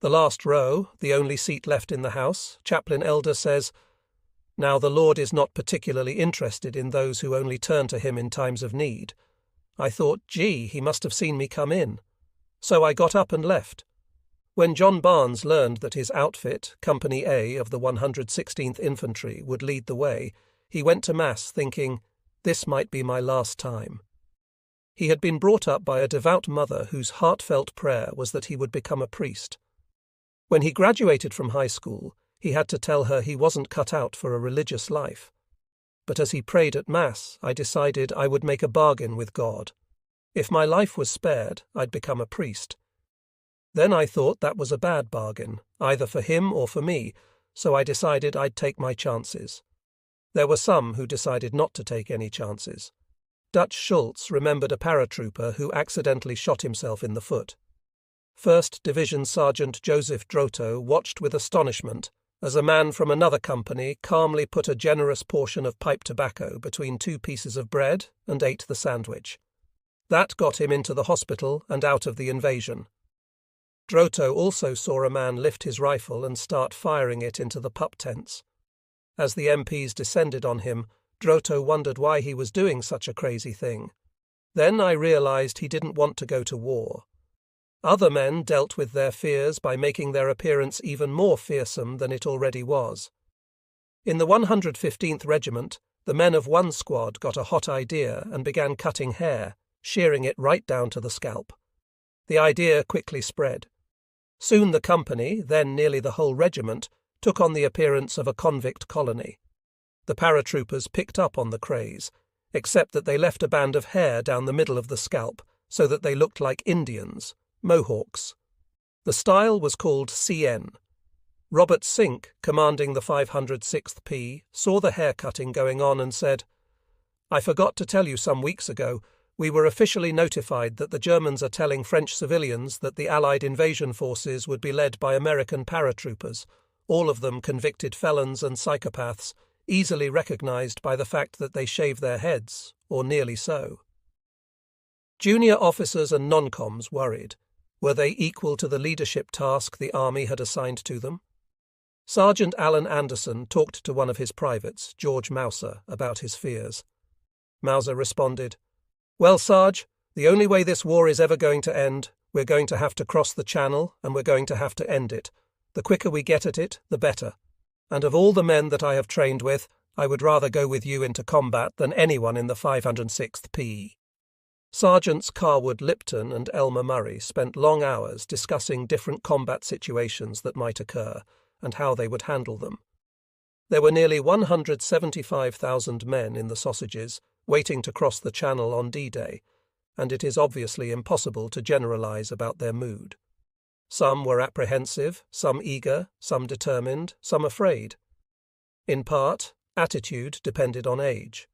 The last row, the only seat left in the house, Chaplain Elder says, "Now the Lord is not particularly interested in those who only turn to him in times of need." I thought, gee, he must have seen me come in. So I got up and left. When John Barnes learned that his outfit, Company A of the 116th Infantry, would lead the way, he went to Mass thinking, this might be my last time. He had been brought up by a devout mother whose heartfelt prayer was that he would become a priest. When he graduated from high school, he had to tell her he wasn't cut out for a religious life. But as he prayed at Mass, I decided I would make a bargain with God. If my life was spared, I'd become a priest. Then I thought that was a bad bargain, either for him or for me, so I decided I'd take my chances. There were some who decided not to take any chances. Dutch Schultz remembered a paratrooper who accidentally shot himself in the foot. 1st Division Sergeant Joseph Droto watched with astonishment as a man from another company calmly put a generous portion of pipe tobacco between 2 pieces of bread and ate the sandwich. That got him into the hospital and out of the invasion. Droto also saw a man lift his rifle and start firing it into the pup tents. As the MPs descended on him, Droto wondered why he was doing such a crazy thing. Then I realized he didn't want to go to war. Other men dealt with their fears by making their appearance even more fearsome than it already was. In the 115th Regiment, the men of one squad got a hot idea and began cutting hair, shearing it right down to the scalp. The idea quickly spread. Soon the company, then nearly the whole regiment, took on the appearance of a convict colony. The paratroopers picked up on the craze, except that they left a band of hair down the middle of the scalp so that they looked like Indians, Mohawks. The style was called CN. Robert Sink, commanding the 506th P, saw the haircutting going on and said, "I forgot to tell you some weeks ago, we were officially notified that the Germans are telling French civilians that the Allied invasion forces would be led by American paratroopers, all of them convicted felons and psychopaths, easily recognized by the fact that they shave their heads, or nearly so." Junior officers and non-coms worried. Were they equal to the leadership task the army had assigned to them? Sergeant Alan Anderson talked to one of his privates, George Mouser, about his fears. Mouser responded, "Well, Sarge, the only way this war is ever going to end, we're going to have to cross the Channel and we're going to have to end it. The quicker we get at it, the better. And of all the men that I have trained with, I would rather go with you into combat than anyone in the 506th P." Sergeants Carwood Lipton and Elmer Murray spent long hours discussing different combat situations that might occur and how they would handle them. There were nearly 175,000 men in the sausages waiting to cross the Channel on D-Day, and it is obviously impossible to generalize about their mood. Some were apprehensive, some eager, some determined, some afraid. In part, attitude depended on age.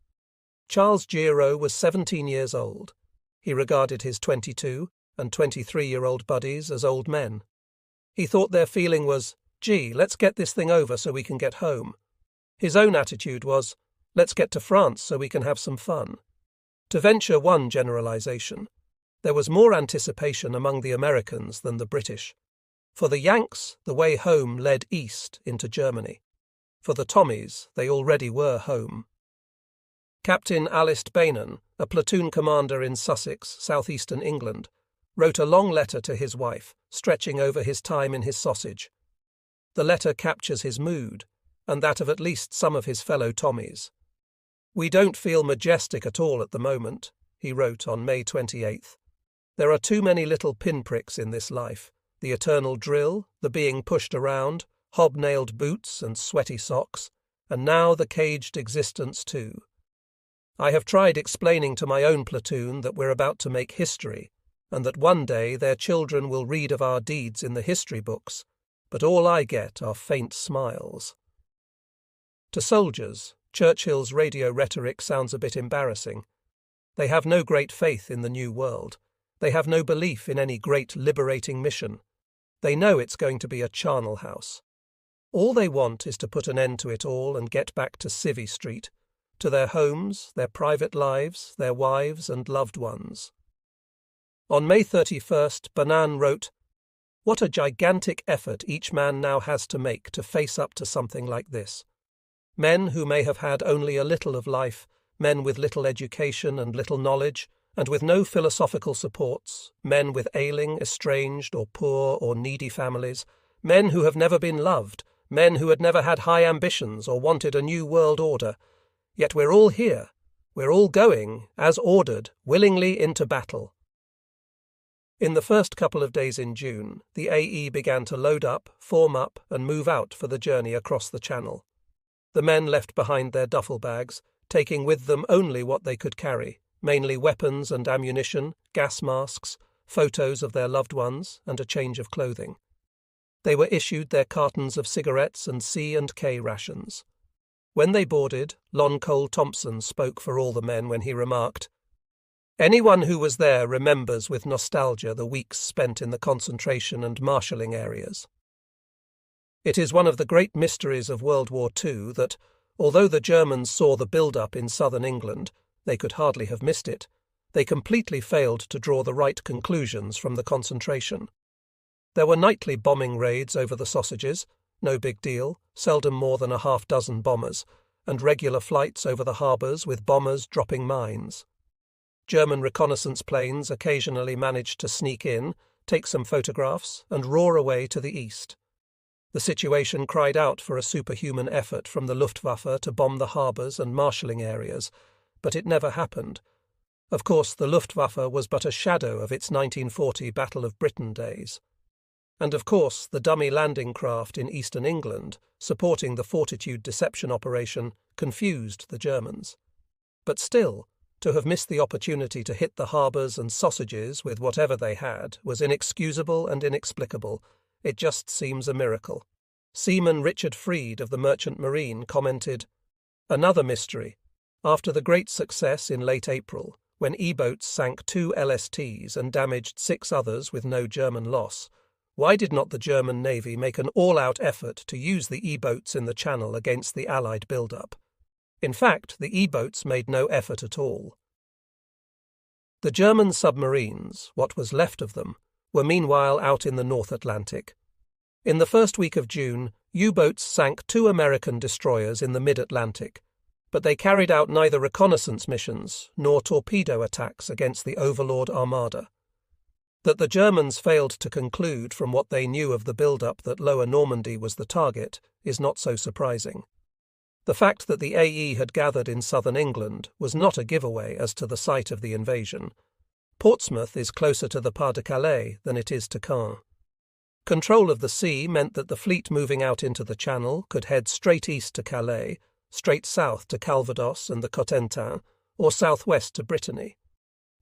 Charles Giro was 17 years old. He regarded his 22 and 23-year-old buddies as old men. He thought their feeling was, gee, let's get this thing over so we can get home. His own attitude was, let's get to France so we can have some fun. To venture one generalization, there was more anticipation among the Americans than the British. For the Yanks, the way home led east into Germany. For the Tommies, they already were home. Captain Alist Bainan, a platoon commander in Sussex, southeastern England, wrote a long letter to his wife, stretching over his time in his sausage. The letter captures his mood, and that of at least some of his fellow Tommies. "We don't feel majestic at all at the moment," he wrote on May 28th. "There are too many little pinpricks in this life, the eternal drill, the being pushed around, hobnailed boots and sweaty socks, and now the caged existence too. I have tried explaining to my own platoon that we're about to make history, and that one day their children will read of our deeds in the history books, but all I get are faint smiles." To soldiers, Churchill's radio rhetoric sounds a bit embarrassing. They have no great faith in the new world. They have no belief in any great liberating mission. They know it's going to be a charnel house. All they want is to put an end to it all and get back to Civvy Street, to their homes, their private lives, their wives and loved ones. On May 31st, Banan wrote, What a gigantic effort each man now has to make to face up to something like this. Men who may have had only a little of life, men with little education and little knowledge, and with no philosophical supports, men with ailing, estranged, or poor or needy families, men who have never been loved, men who had never had high ambitions or wanted a new world order. Yet we're all here. We're all going, as ordered, willingly into battle. In the first couple of days in June, the AE began to load up, form up, and move out for the journey across the Channel. The men left behind their duffel bags, taking with them only what they could carry, mainly weapons and ammunition, gas masks, photos of their loved ones, and a change of clothing. They were issued their cartons of cigarettes and C&K rations. When they boarded, Lon Cole Thompson spoke for all the men when he remarked, "Anyone who was there remembers with nostalgia the weeks spent in the concentration and marshalling areas. It is one of the great mysteries of World War II that, although the Germans saw the build-up in southern England, they could hardly have missed it. They completely failed to draw the right conclusions from the concentration. There were nightly bombing raids over the sausages, no big deal, seldom more than a half-dozen bombers, and regular flights over the harbours with bombers dropping mines. German reconnaissance planes occasionally managed to sneak in, take some photographs, and roar away to the east. The situation cried out for a superhuman effort from the Luftwaffe to bomb the harbours and marshalling areas, but it never happened. Of course, the Luftwaffe was but a shadow of its 1940 Battle of Britain days. And of course, the dummy landing craft in eastern England, supporting the Fortitude deception operation, confused the Germans. But still, to have missed the opportunity to hit the harbours and sausages with whatever they had was inexcusable and inexplicable. It just seems a miracle. Seaman Richard Freed of the Merchant Marine commented, "Another mystery. After the great success in late April, when E-boats sank 2 LSTs and damaged 6 others with no German loss, why did not the German Navy make an all-out effort to use the E-boats in the Channel against the Allied build-up? In fact, the E-boats made no effort at all." The German submarines, what was left of them, were meanwhile out in the North Atlantic. In the first week of June, U-boats sank 2 American destroyers in the mid-Atlantic, but they carried out neither reconnaissance missions nor torpedo attacks against the Overlord Armada. That the Germans failed to conclude from what they knew of the build-up that Lower Normandy was the target is not so surprising. The fact that the AE had gathered in southern England was not a giveaway as to the site of the invasion. Portsmouth is closer to the Pas-de-Calais than it is to Caen. Control of the sea meant that the fleet moving out into the Channel could head straight east to Calais, straight south to Calvados and the Cotentin, or southwest to Brittany.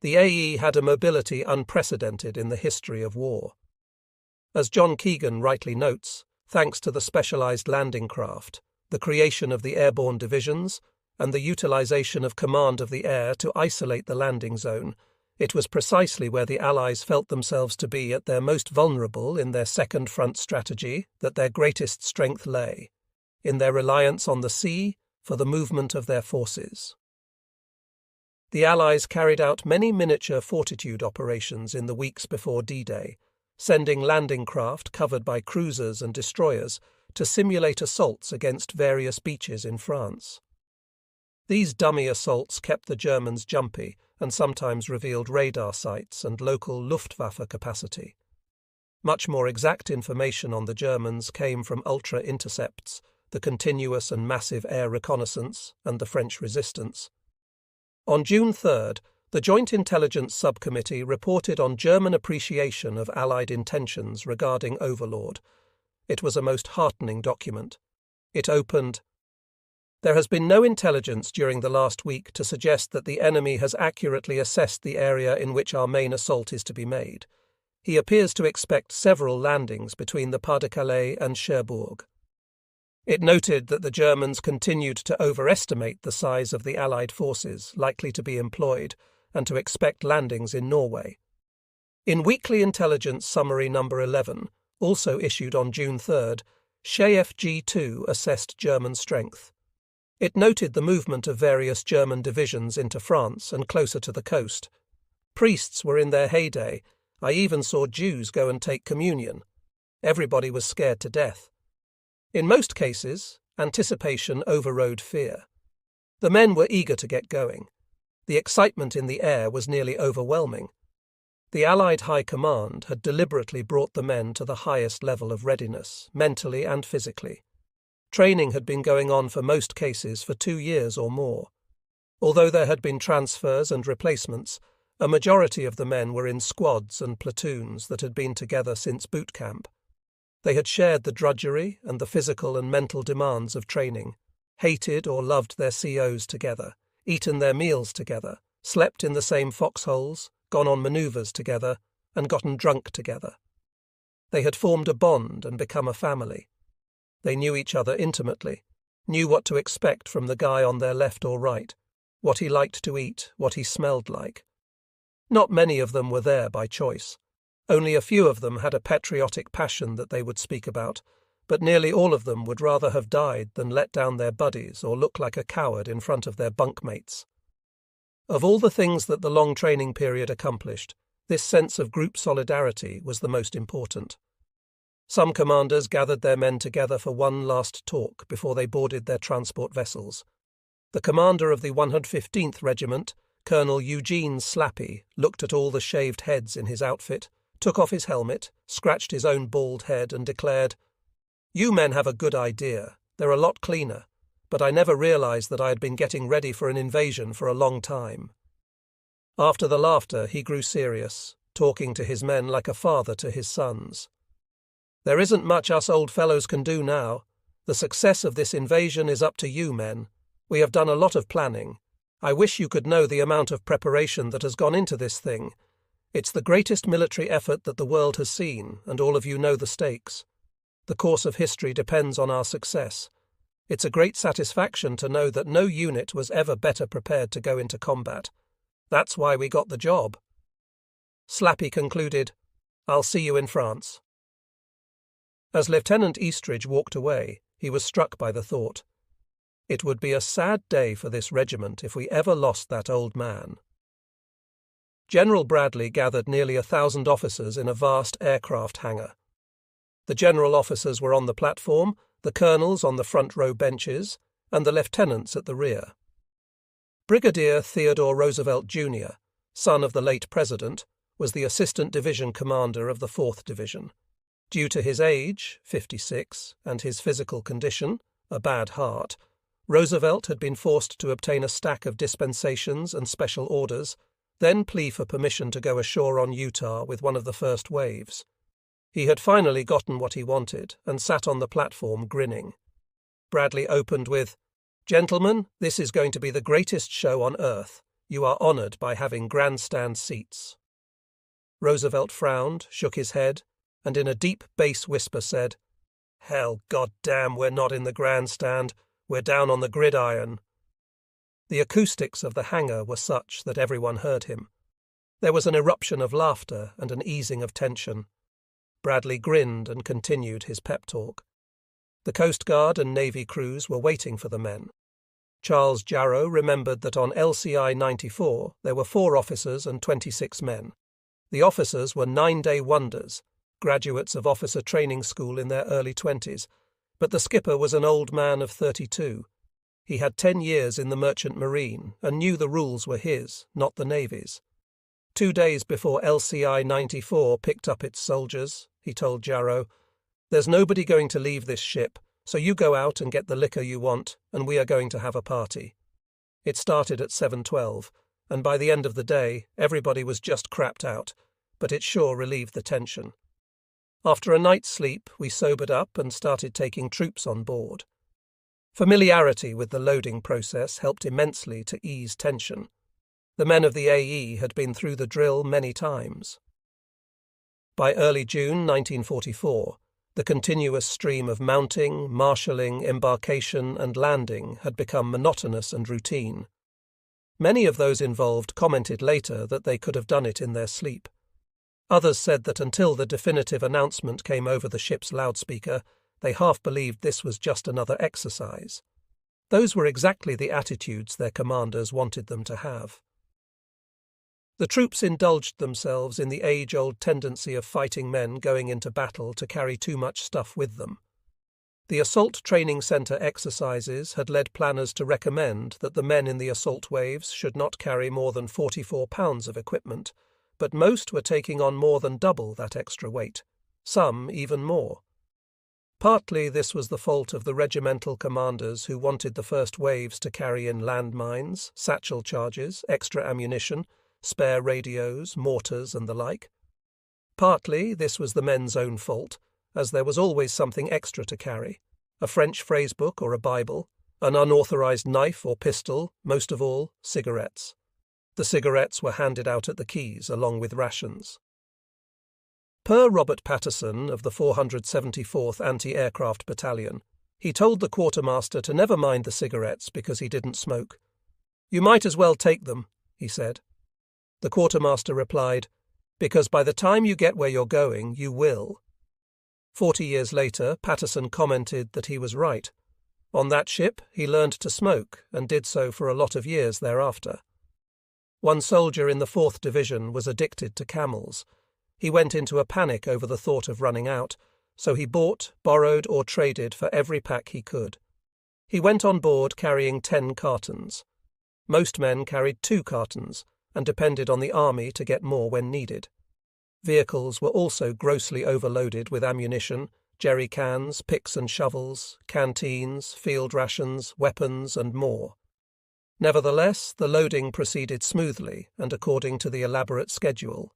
The AE had a mobility unprecedented in the history of war. As John Keegan rightly notes, thanks to the specialised landing craft, the creation of the airborne divisions, and the utilisation of command of the air to isolate the landing zone, it was precisely where the Allies felt themselves to be at their most vulnerable in their second front strategy that their greatest strength lay, in their reliance on the sea for the movement of their forces. The Allies carried out many miniature fortitude operations in the weeks before D-Day, sending landing craft covered by cruisers and destroyers to simulate assaults against various beaches in France. These dummy assaults kept the Germans jumpy and sometimes revealed radar sites and local Luftwaffe capacity. Much more exact information on the Germans came from ultra-intercepts, the continuous and massive air reconnaissance, and the French resistance. On June 3rd, the Joint Intelligence Subcommittee reported on German appreciation of Allied intentions regarding Overlord. It was a most heartening document. It opened, "There has been no intelligence during the last week to suggest that the enemy has accurately assessed the area in which our main assault is to be made. He appears to expect several landings between the Pas-de-Calais and Cherbourg." It noted that the Germans continued to overestimate the size of the Allied forces likely to be employed and to expect landings in Norway. In Weekly Intelligence Summary No. 11, also issued on June 3rd, SHEFG-2 assessed German strength. It noted the movement of various German divisions into France and closer to the coast. Priests were in their heyday. I even saw Jews go and take communion. Everybody was scared to death. In most cases, anticipation overrode fear. The men were eager to get going. The excitement in the air was nearly overwhelming. The Allied High Command had deliberately brought the men to the highest level of readiness, mentally and physically. Training had been going on for most cases for 2 years or more. Although there had been transfers and replacements, a majority of the men were in squads and platoons that had been together since boot camp. They had shared the drudgery and the physical and mental demands of training, hated or loved their COs together, eaten their meals together, slept in the same foxholes, gone on manoeuvres together, and gotten drunk together. They had formed a bond and become a family. They knew each other intimately, knew what to expect from the guy on their left or right, what he liked to eat, what he smelled like. Not many of them were there by choice. Only a few of them had a patriotic passion that they would speak about, but nearly all of them would rather have died than let down their buddies or look like a coward in front of their bunkmates. Of all the things that the long training period accomplished, this sense of group solidarity was the most important. Some commanders gathered their men together for one last talk before they boarded their transport vessels. The commander of the 115th Regiment, Colonel Eugene Slappy, looked at all the shaved heads in his outfit, took off his helmet, scratched his own bald head and declared, "You men have a good idea. They're a lot cleaner. But I never realized that I had been getting ready for an invasion for a long time." After the laughter, he grew serious, talking to his men like a father to his sons. "There isn't much us old fellows can do now. The success of this invasion is up to you men. We have done a lot of planning. I wish you could know the amount of preparation that has gone into this thing. It's the greatest military effort that the world has seen, and all of you know the stakes. The course of history depends on our success. It's a great satisfaction to know that no unit was ever better prepared to go into combat. That's why we got the job." Slappy concluded, "I'll see you in France." As Lieutenant Eastridge walked away, he was struck by the thought, it would be a sad day for this regiment if we ever lost that old man. General Bradley gathered nearly 1,000 officers in a vast aircraft hangar. The general officers were on the platform, the colonels on the front row benches, and the lieutenants at the rear. Brigadier Theodore Roosevelt Jr., son of the late president, was the assistant division commander of the 4th Division. Due to his age, 56, and his physical condition, a bad heart, Roosevelt had been forced to obtain a stack of dispensations and special orders, then plea for permission to go ashore on Utah with one of the first waves. He had finally gotten what he wanted and sat on the platform grinning. Bradley opened with, "Gentlemen, this is going to be the greatest show on earth. You are honored by having grandstand seats." Roosevelt frowned, shook his head, and in a deep bass whisper said, "Hell, goddamn, we're not in the grandstand. We're down on the gridiron." The acoustics of the hangar were such that everyone heard him. There was an eruption of laughter and an easing of tension. Bradley grinned and continued his pep talk. The Coast Guard and Navy crews were waiting for the men. Charles Jarrow remembered that on LCI 94 there were 4 officers and 26 men. The officers were 9-day wonders, graduates of officer training school in their early 20s, but the skipper was an old man of 32. He had 10 years in the Merchant Marine and knew the rules were his, not the Navy's. 2 days before LCI 94 picked up its soldiers, he told Jarrow, "There's nobody going to leave this ship, so you go out and get the liquor you want, and we are going to have a party." It started at 7:12, and by the end of the day, everybody was just crapped out, but it sure relieved the tension. After a night's sleep, we sobered up and started taking troops on board. Familiarity with the loading process helped immensely to ease tension. The men of the AE had been through the drill many times. By early June 1944, the continuous stream of mounting, marshalling, embarkation and landing had become monotonous and routine. Many of those involved commented later that they could have done it in their sleep. Others said that until the definitive announcement came over the ship's loudspeaker, they half believed this was just another exercise. Those were exactly the attitudes their commanders wanted them to have. The troops indulged themselves in the age-old tendency of fighting men going into battle to carry too much stuff with them. The Assault Training Centre exercises had led planners to recommend that the men in the assault waves should not carry more than 44 pounds of equipment, but most were taking on more than double that extra weight, some even more. Partly this was the fault of the regimental commanders who wanted the first waves to carry in landmines, satchel charges, extra ammunition, spare radios, mortars and the like. Partly this was the men's own fault, as there was always something extra to carry, a French phrasebook or a Bible, an unauthorized knife or pistol, most of all, cigarettes. The cigarettes were handed out at the quays along with rations. Per Robert Patterson of the 474th Anti-Aircraft Battalion, he told the quartermaster to never mind the cigarettes because he didn't smoke. "You might as well take them," he said. The quartermaster replied, "Because by the time you get where you're going, you will." 40 years later, Patterson commented that he was right. On that ship, he learned to smoke and did so for a lot of years thereafter. One soldier in the 4th Division was addicted to Camels. He went into a panic over the thought of running out, so he bought, borrowed or traded for every pack he could. He went on board carrying 10 cartons. Most men carried 2 cartons and depended on the army to get more when needed. Vehicles were also grossly overloaded with ammunition, jerry cans, picks and shovels, canteens, field rations, weapons and more. Nevertheless, the loading proceeded smoothly and according to the elaborate schedule.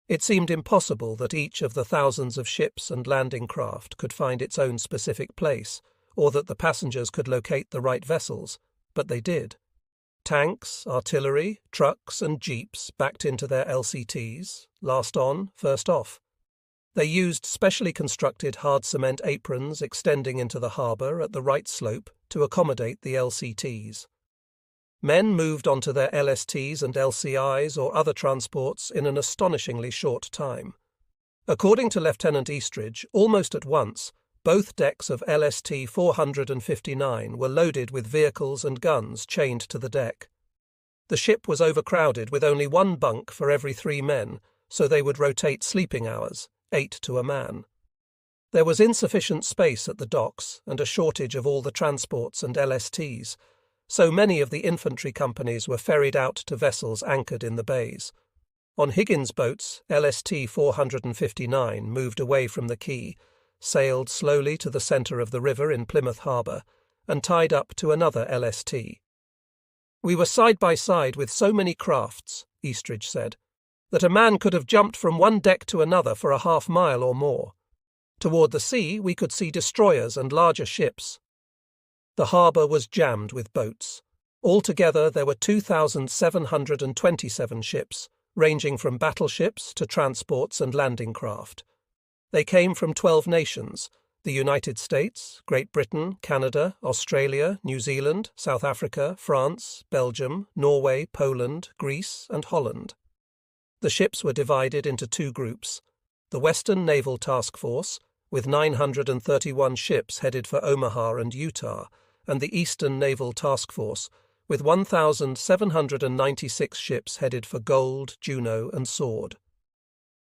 It seemed impossible that each of the thousands of ships and landing craft could find its own specific place, or that the passengers could locate the right vessels, but they did. Tanks, artillery, trucks and jeeps backed into their LCTs, last on, first off. They used specially constructed hard cement aprons extending into the harbour at the right slope to accommodate the LCTs. Men moved onto their LSTs and LCIs or other transports in an astonishingly short time. According to Lieutenant Eastridge, almost at once, both decks of LST 459 were loaded with vehicles and guns chained to the deck. The ship was overcrowded with only one bunk for every 3 men, so they would rotate sleeping hours, 8 to a man. There was insufficient space at the docks and a shortage of all the transports and LSTs, so many of the infantry companies were ferried out to vessels anchored in the bays. On Higgins' boats, LST 459 moved away from the quay, sailed slowly to the centre of the river in Plymouth Harbour, and tied up to another LST. "We were side by side with so many crafts," Eastridge said, "that a man could have jumped from one deck to another for a half-mile or more. Toward the sea we could see destroyers and larger ships. The harbour was jammed with boats. Altogether there were 2,727 ships, ranging from battleships to transports and landing craft. They came from 12 nations: the United States, Great Britain, Canada, Australia, New Zealand, South Africa, France, Belgium, Norway, Poland, Greece and Holland. The ships were divided into 2 groups: the Western Naval Task Force, with 931 ships headed for Omaha and Utah, and the Eastern Naval Task Force, with 1,796 ships headed for Gold, Juno and Sword.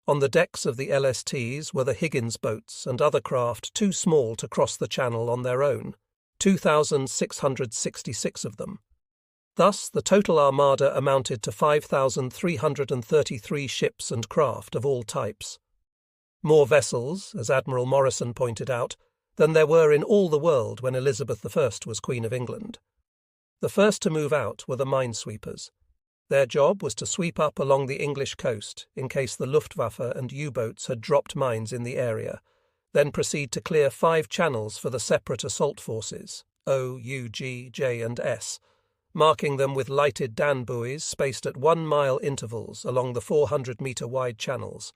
On the decks of the LSTs were the Higgins boats and other craft too small to cross the channel on their own, 2,666 of them. Thus the total armada amounted to 5,333 ships and craft of all types. More vessels, as Admiral Morrison pointed out, than there were in all the world when Elizabeth I was Queen of England. The first to move out were the minesweepers. Their job was to sweep up along the English coast in case the Luftwaffe and U-boats had dropped mines in the area, then proceed to clear 5 channels for the separate assault forces, O, U, G, J and S, marking them with lighted Dan buoys spaced at 1-mile intervals along the 400-metre-wide channels.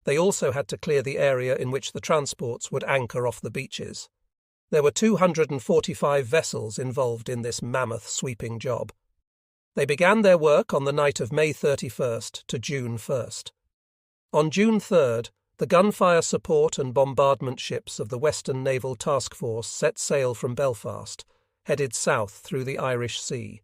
They also had to clear the area in which the transports would anchor off the beaches. There were 245 vessels involved in this mammoth sweeping job. They began their work on the night of May 31st to June 1st. On June 3rd, the gunfire support and bombardment ships of the Western Naval Task Force set sail from Belfast, headed south through the Irish Sea.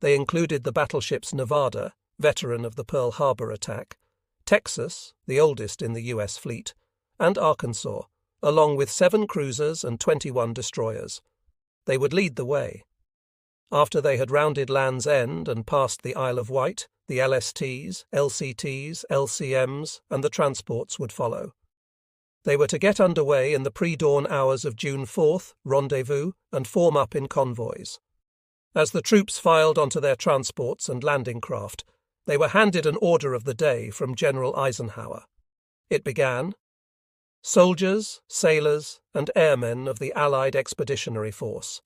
They included the battleships Nevada, veteran of the Pearl Harbor attack, Texas, the oldest in the U.S. fleet, and Arkansas, along with 7 cruisers and 21 destroyers. They would lead the way. After they had rounded Land's End and passed the Isle of Wight, the LSTs, LCTs, LCMs, and the transports would follow. They were to get underway in the pre-dawn hours of June 4th, rendezvous, and form up in convoys. As the troops filed onto their transports and landing craft, they were handed an order of the day from General Eisenhower. It began, "Soldiers, sailors, and airmen of the Allied Expeditionary Force,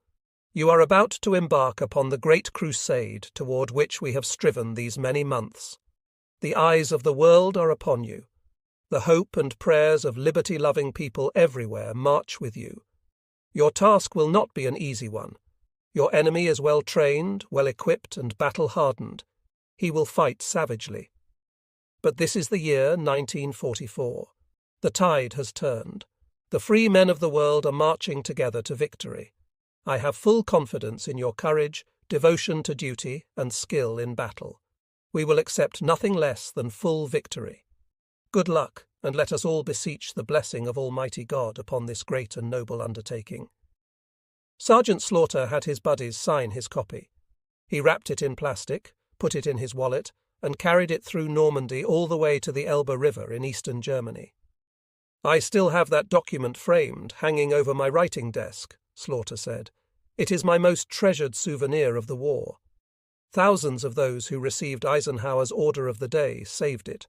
you are about to embark upon the great crusade toward which we have striven these many months. The eyes of the world are upon you. The hope and prayers of liberty-loving people everywhere march with you. Your task will not be an easy one. Your enemy is well trained, well equipped, and battle-hardened. He will fight savagely. But this is the year 1944. The tide has turned. The free men of the world are marching together to victory. I have full confidence in your courage, devotion to duty, and skill in battle. We will accept nothing less than full victory. Good luck, and let us all beseech the blessing of Almighty God upon this great and noble undertaking." Sergeant Slaughter had his buddies sign his copy. He wrapped it in plastic, put it in his wallet, and carried it through Normandy all the way to the Elbe River in eastern Germany. "I still have that document framed, hanging over my writing desk," Slaughter said. "It is my most treasured souvenir of the war. Thousands of those who received Eisenhower's Order of the Day saved it.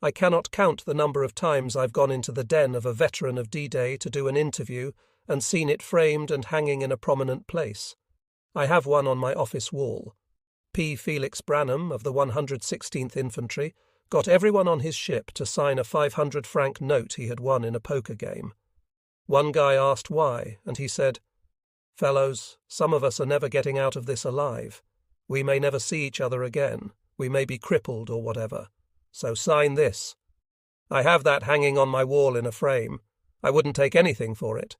I cannot count the number of times I've gone into the den of a veteran of D-Day to do an interview and seen it framed and hanging in a prominent place. I have one on my office wall. P. Felix Branham of the 116th Infantry got everyone on his ship to sign a 500-franc note he had won in a poker game. One guy asked why, and he said, 'Fellows, some of us are never getting out of this alive. We may never see each other again. We may be crippled or whatever. So sign this.' I have that hanging on my wall in a frame. I wouldn't take anything for it."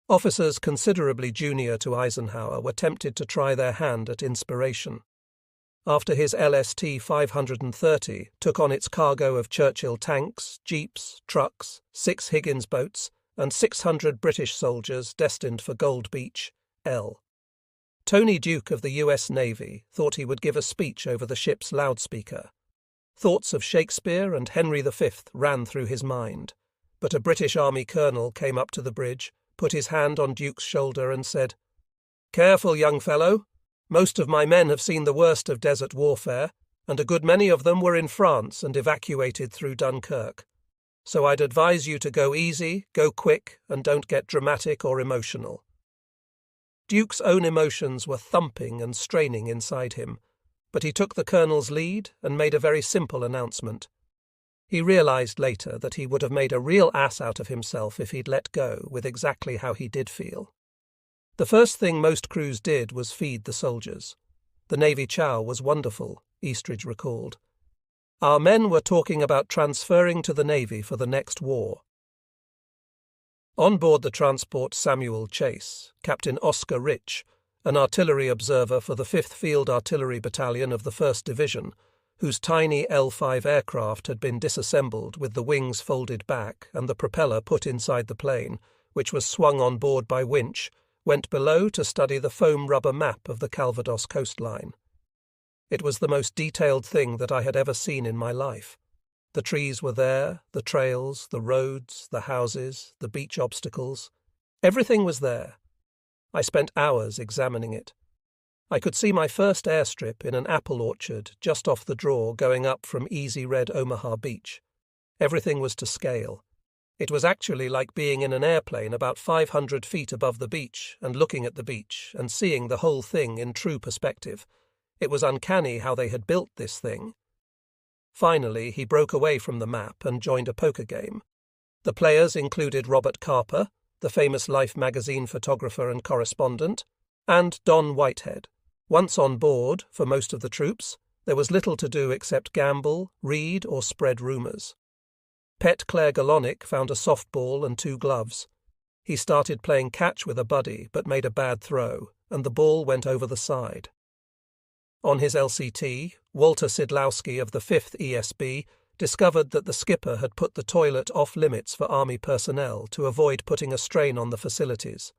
Officers considerably junior to Eisenhower were tempted to try their hand at inspiration. After his LST 530 took on its cargo of Churchill tanks, jeeps, trucks, 6 Higgins boats, and 600 British soldiers destined for Gold Beach, L. Tony Duke of the U.S. Navy thought he would give a speech over the ship's loudspeaker. Thoughts of Shakespeare and Henry V ran through his mind, but a British Army colonel came up to the bridge, put his hand on Duke's shoulder and said, "Careful, young fellow. Most of my men have seen the worst of desert warfare, and a good many of them were in France and evacuated through Dunkirk. So I'd advise you to go easy, go quick, and don't get dramatic or emotional." Duke's own emotions were thumping and straining inside him, but he took the colonel's lead and made a very simple announcement. He realized later that he would have made a real ass out of himself if he'd let go with exactly how he did feel. The first thing most crews did was feed the soldiers. The Navy chow was wonderful, Eastridge recalled. Our men were talking about transferring to the Navy for the next war. On board the transport Samuel Chase, Captain Oscar Rich, an artillery observer for the 5th Field Artillery Battalion of the 1st Division, whose tiny L-5 aircraft had been disassembled with the wings folded back and the propeller put inside the plane, which was swung on board by winch, went below to study the foam rubber map of the Calvados coastline. It was the most detailed thing that I had ever seen in my life. The trees were there, the trails, the roads, the houses, the beach obstacles. Everything was there. I spent hours examining it. I could see my first airstrip in an apple orchard just off the draw going up from easy red Omaha Beach. Everything was to scale. It was actually like being in an airplane about 500 feet above the beach and looking at the beach and seeing the whole thing in true perspective. It was uncanny how they had built this thing. Finally, he broke away from the map and joined a poker game. The players included Robert Carper, the famous Life magazine photographer and correspondent, and Don Whitehead. Once on board, for most of the troops, there was little to do except gamble, read, or spread rumours. Pet Claire Galonic found a softball and 2 gloves. He started playing catch with a buddy but made a bad throw, and the ball went over the side. On his LCT, Walter Sidlowski of the 5th ESB discovered that the skipper had put the toilet off-limits for Army personnel to avoid putting a strain on the facilities.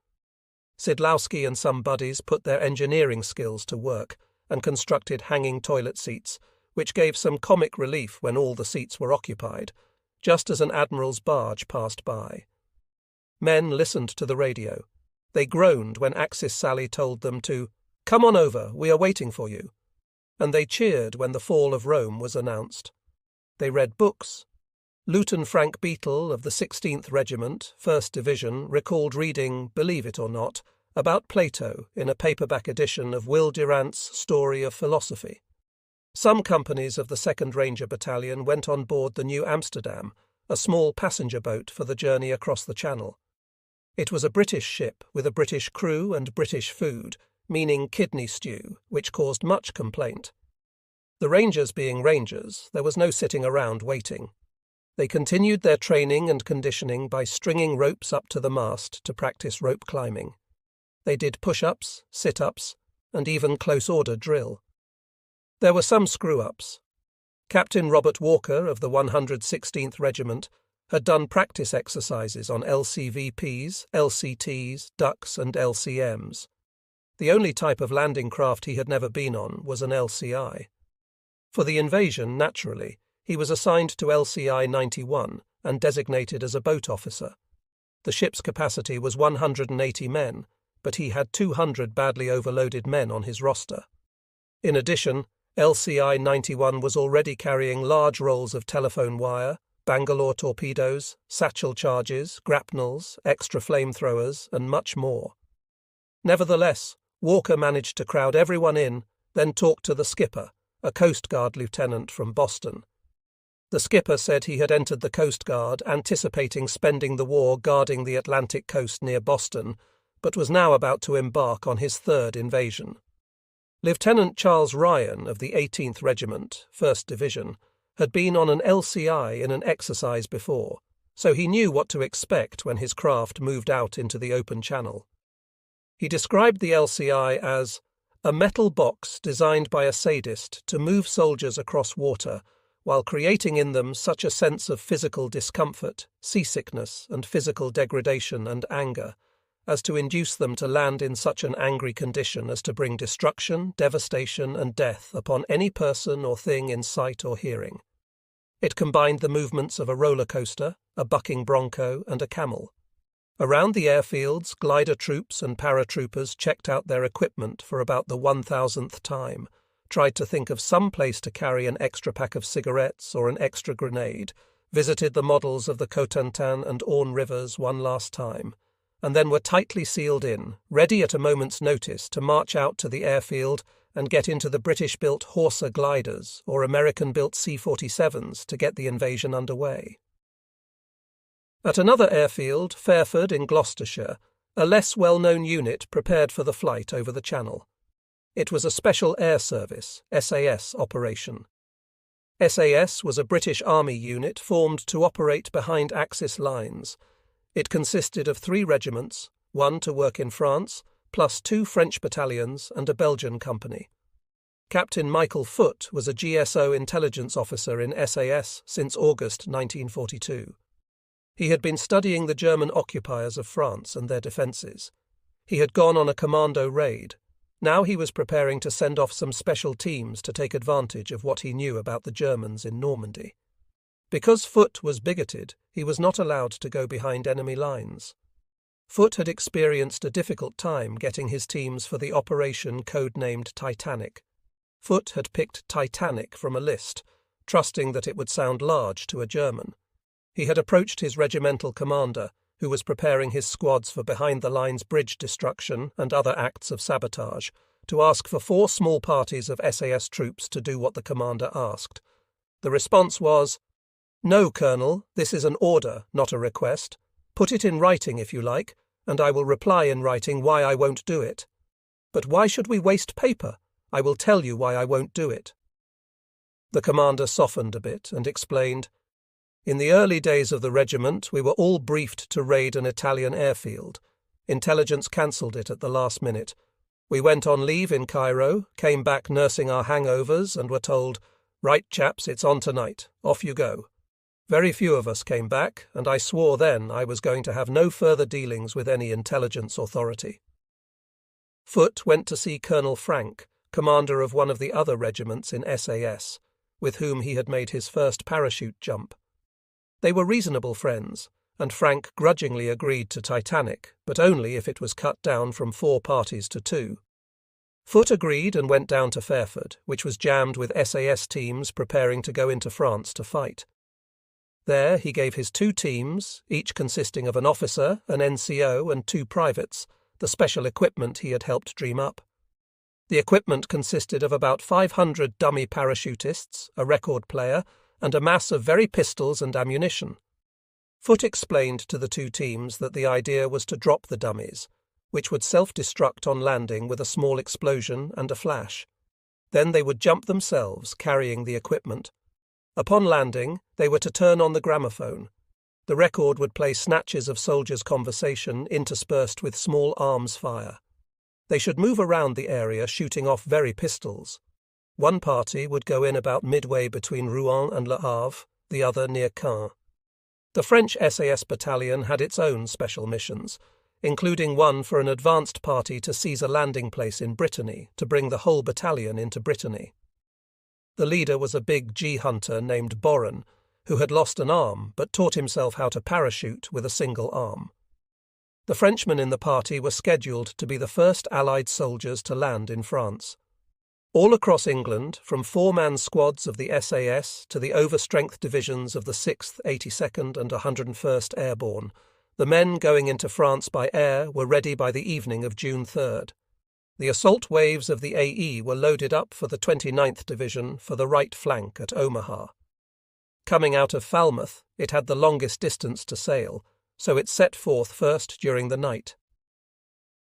Sidlowski and some buddies put their engineering skills to work and constructed hanging toilet seats, which gave some comic relief when all the seats were occupied, just as an admiral's barge passed by. Men listened to the radio. They groaned when Axis Sally told them to "Come on over, we are waiting for you," and they cheered when the fall of Rome was announced. They read books. Lieutenant Frank Beetle of the 16th Regiment, 1st Division, recalled reading, believe it or not, about Plato in a paperback edition of Will Durant's Story of Philosophy. Some companies of the 2nd Ranger Battalion went on board the New Amsterdam, a small passenger boat for the journey across the Channel. It was a British ship with a British crew and British food, meaning kidney stew, which caused much complaint. The Rangers being Rangers, there was no sitting around waiting. They continued their training and conditioning by stringing ropes up to the mast to practice rope climbing. They did push-ups, sit-ups, and even close-order drill. There were some screw-ups. Captain Robert Walker of the 116th Regiment had done practice exercises on LCVPs, LCTs, ducks, and LCMs. The only type of landing craft he had never been on was an LCI. For the invasion, naturally, he was assigned to LCI 91 and designated as a boat officer. The ship's capacity was 180 men, but he had 200 badly overloaded men on his roster. In addition, LCI 91 was already carrying large rolls of telephone wire, Bangalore torpedoes, satchel charges, grapnels, extra flamethrowers, and much more. Nevertheless, Walker managed to crowd everyone in, then talked to the skipper, a Coast Guard lieutenant from Boston. The skipper said he had entered the Coast Guard anticipating spending the war guarding the Atlantic coast near Boston, but was now about to embark on his 3rd invasion. Lieutenant Charles Ryan of the 18th Regiment, 1st Division, had been on an LCI in an exercise before, so he knew what to expect when his craft moved out into the open channel. He described the LCI as a metal box designed by a sadist to move soldiers across water while creating in them such a sense of physical discomfort, seasickness, and physical degradation and anger as to induce them to land in such an angry condition as to bring destruction, devastation, and death upon any person or thing in sight or hearing. It combined the movements of a roller coaster, a bucking bronco, and a camel. Around the airfields, glider troops and paratroopers checked out their equipment for about the 1,000th time, tried to think of some place to carry an extra pack of cigarettes or an extra grenade, visited the models of the Cotentin and Orne rivers one last time, and then were tightly sealed in, ready at a moment's notice to march out to the airfield and get into the British-built Horsa gliders or American-built C-47s to get the invasion underway. At another airfield, Fairford in Gloucestershire, a less well-known unit prepared for the flight over the Channel. It was a Special Air Service, SAS, operation. SAS was a British Army unit formed to operate behind Axis lines. It consisted of 3 regiments, 1 to work in France, plus 2 French battalions and a Belgian company. Captain Michael Foote was a GSO intelligence officer in SAS since August 1942. He had been studying the German occupiers of France and their defences. He had gone on a commando raid. Now he was preparing to send off some special teams to take advantage of what he knew about the Germans in Normandy. Because Foote was bigoted, he was not allowed to go behind enemy lines. Foote had experienced a difficult time getting his teams for the operation codenamed Titanic. Foote had picked Titanic from a list, trusting that it would sound large to a German. He had approached his regimental commander, who was preparing his squads for behind-the-lines bridge destruction and other acts of sabotage, to ask for 4 small parties of SAS troops to do what the commander asked. The response was, "No, Colonel, this is an order, not a request. Put it in writing if you like, and I will reply in writing why I won't do it. But why should we waste paper? I will tell you why I won't do it." The commander softened a bit and explained, "In the early days of the regiment, we were all briefed to raid an Italian airfield. Intelligence cancelled it at the last minute. We went on leave in Cairo, came back nursing our hangovers, and were told, "Right, chaps, it's on tonight. Off you go." Very few of us came back, and I swore then I was going to have no further dealings with any intelligence authority. Foote went to see Colonel Frank, commander of one of the other regiments in SAS, with whom he had made his first parachute jump. They were reasonable friends, and Frank grudgingly agreed to Titanic, but only if it was cut down from 4 parties to 2. Foote agreed and went down to Fairford, which was jammed with SAS teams preparing to go into France to fight. There he gave his 2 teams, each consisting of an officer, an NCO, and 2 privates, the special equipment he had helped dream up. The equipment consisted of about 500 dummy parachutists, a record player, and a mass of very pistols and ammunition. Foote explained to the 2 teams that the idea was to drop the dummies, which would self-destruct on landing with a small explosion and a flash. Then they would jump themselves, carrying the equipment. Upon landing, they were to turn on the gramophone. The record would play snatches of soldiers' conversation interspersed with small arms fire. They should move around the area shooting off very pistols. One party would go in about midway between Rouen and Le Havre, the other near Caen. The French SAS battalion had its own special missions, including one for an advanced party to seize a landing place in Brittany to bring the whole battalion into Brittany. The leader was a big G-hunter named Boren, who had lost an arm but taught himself how to parachute with a single arm. The Frenchmen in the party were scheduled to be the first Allied soldiers to land in France. All across England, from 4-man squads of the SAS to the overstrength divisions of the 6th, 82nd and 101st Airborne, the men going into France by air were ready by the evening of June 3rd. The assault waves of the AE were loaded up for the 29th Division for the right flank at Omaha. Coming out of Falmouth, it had the longest distance to sail, so it set forth first during the night.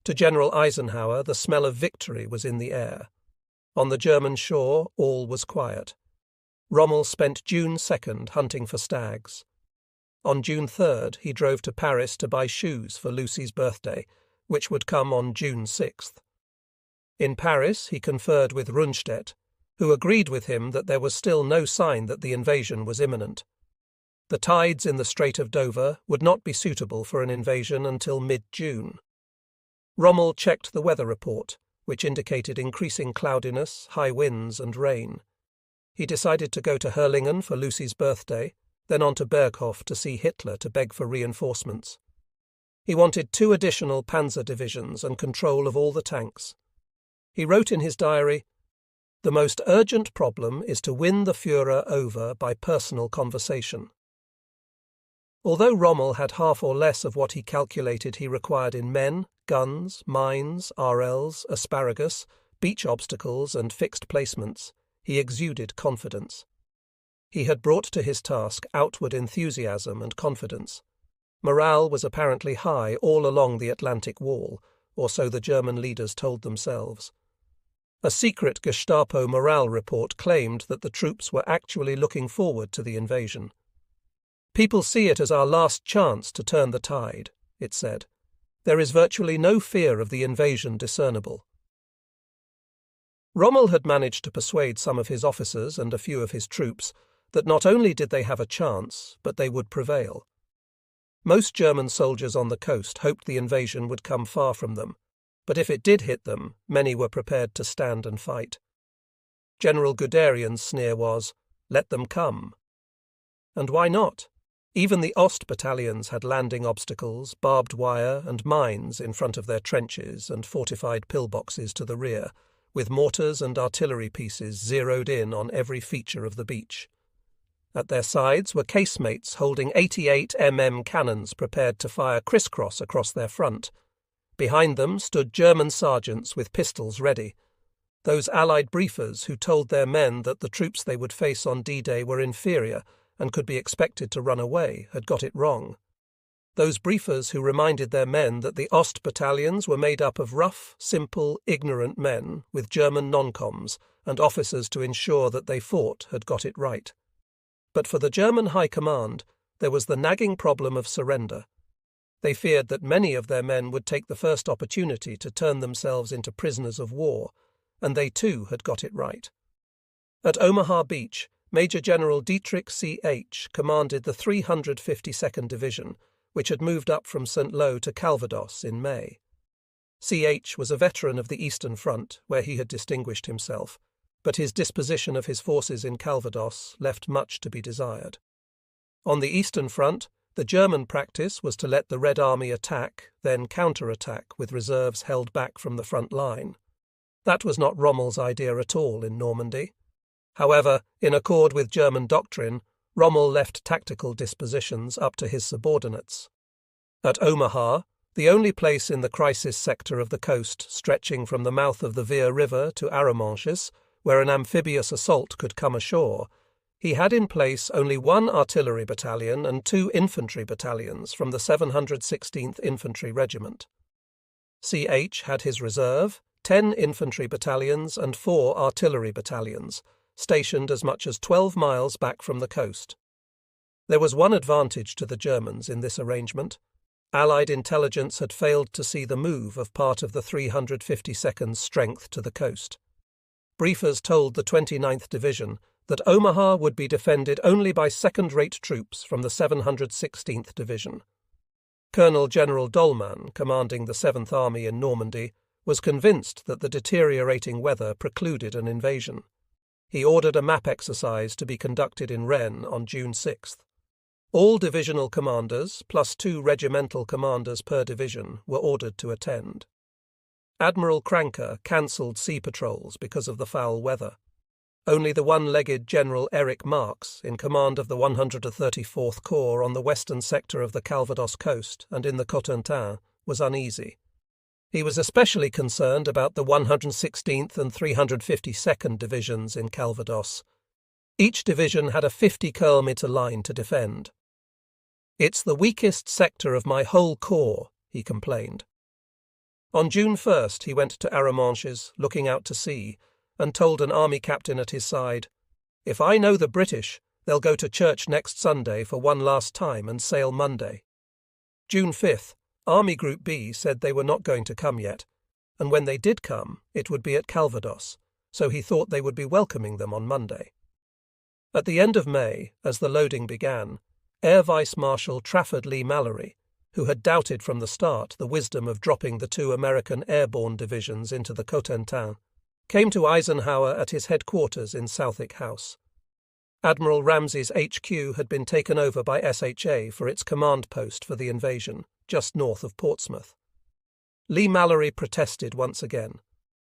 To General Eisenhower, the smell of victory was in the air. On the German shore, all was quiet. Rommel spent June 2nd hunting for stags. On June 3rd, he drove to Paris to buy shoes for Lucy's birthday, which would come on June 6th. In Paris, he conferred with Rundstedt, who agreed with him that there was still no sign that the invasion was imminent. The tides in the Strait of Dover would not be suitable for an invasion until mid-June. Rommel checked the weather report, which indicated increasing cloudiness, high winds and rain. He decided to go to Herlingen for Lucy's birthday, then on to Berghof to see Hitler to beg for reinforcements. He wanted 2 additional panzer divisions and control of all the tanks. He wrote in his diary, "The most urgent problem is to win the Führer over by personal conversation." Although Rommel had half or less of what he calculated he required in men, guns, mines, RLs, asparagus, beach obstacles and fixed placements, he exuded confidence. He had brought to his task outward enthusiasm and confidence. Morale was apparently high all along the Atlantic Wall, or so the German leaders told themselves. A secret Gestapo morale report claimed that the troops were actually looking forward to the invasion. "People see it as our last chance to turn the tide," it said. "There is virtually no fear of the invasion discernible." Rommel had managed to persuade some of his officers and a few of his troops that not only did they have a chance, but they would prevail. Most German soldiers on the coast hoped the invasion would come far from them, but if it did hit them, many were prepared to stand and fight. General Guderian's sneer was, "Let them come." And why not? Even the Ost battalions had landing obstacles, barbed wire and mines in front of their trenches and fortified pillboxes to the rear, with mortars and artillery pieces zeroed in on every feature of the beach. At their sides were casemates holding 88 mm cannons prepared to fire crisscross across their front. Behind them stood German sergeants with pistols ready. Those Allied briefers who told their men that the troops they would face on D-Day were inferior and could be expected to run away had got it wrong. Those briefers who reminded their men that the Ost battalions were made up of rough, simple, ignorant men with German non-coms and officers to ensure that they fought had got it right. But for the German High Command, there was the nagging problem of surrender. They feared that many of their men would take the first opportunity to turn themselves into prisoners of war, and they too had got it right. At Omaha Beach, Major General Dietrich C.H. commanded the 352nd Division, which had moved up from St. Lo to Calvados in May. C.H. was a veteran of the Eastern Front, where he had distinguished himself, but his disposition of his forces in Calvados left much to be desired. On the Eastern Front, the German practice was to let the Red Army attack, then counterattack with reserves held back from the front line. That was not Rommel's idea at all in Normandy. However, in accord with German doctrine, Rommel left tactical dispositions up to his subordinates. At Omaha, the only place in the crisis sector of the coast stretching from the mouth of the Vire River to Arromanches, where an amphibious assault could come ashore, he had in place only one artillery battalion and 2 infantry battalions from the 716th Infantry Regiment. C.H. had his reserve, 10 infantry battalions and 4 artillery battalions, stationed as much as 12 miles back from the coast. There was one advantage to the Germans in this arrangement. Allied intelligence had failed to see the move of part of the 352nd's strength to the coast. Briefers told the 29th Division that Omaha would be defended only by second-rate troops from the 716th Division. Colonel General Dolman, commanding the 7th Army in Normandy, was convinced that the deteriorating weather precluded an invasion. He ordered a map exercise to be conducted in Rennes on June 6th. All divisional commanders, plus 2 regimental commanders per division, were ordered to attend. Admiral Cranker cancelled sea patrols because of the foul weather. Only the one-legged General Eric Marks, in command of the 134th Corps on the western sector of the Calvados coast and in the Cotentin, was uneasy. He was especially concerned about the 116th and 352nd Divisions in Calvados. Each division had a 50-kilometre line to defend. "It's the weakest sector of my whole corps," he complained. On June 1st he went to Arromanches, looking out to sea, and told an army captain at his side, "If I know the British, they'll go to church next Sunday for one last time and sail Monday." June 5th, Army Group B said they were not going to come yet, and when they did come, it would be at Calvados, so he thought they would be welcoming them on Monday. At the end of May, as the loading began, Air Vice Marshal Trafford Lee-Mallory, who had doubted from the start the wisdom of dropping the 2 American airborne divisions into the Cotentin, came to Eisenhower at his headquarters in Southwick House. Admiral Ramsey's HQ had been taken over by SHA for its command post for the invasion, just north of Portsmouth. Lee-Mallory protested once again.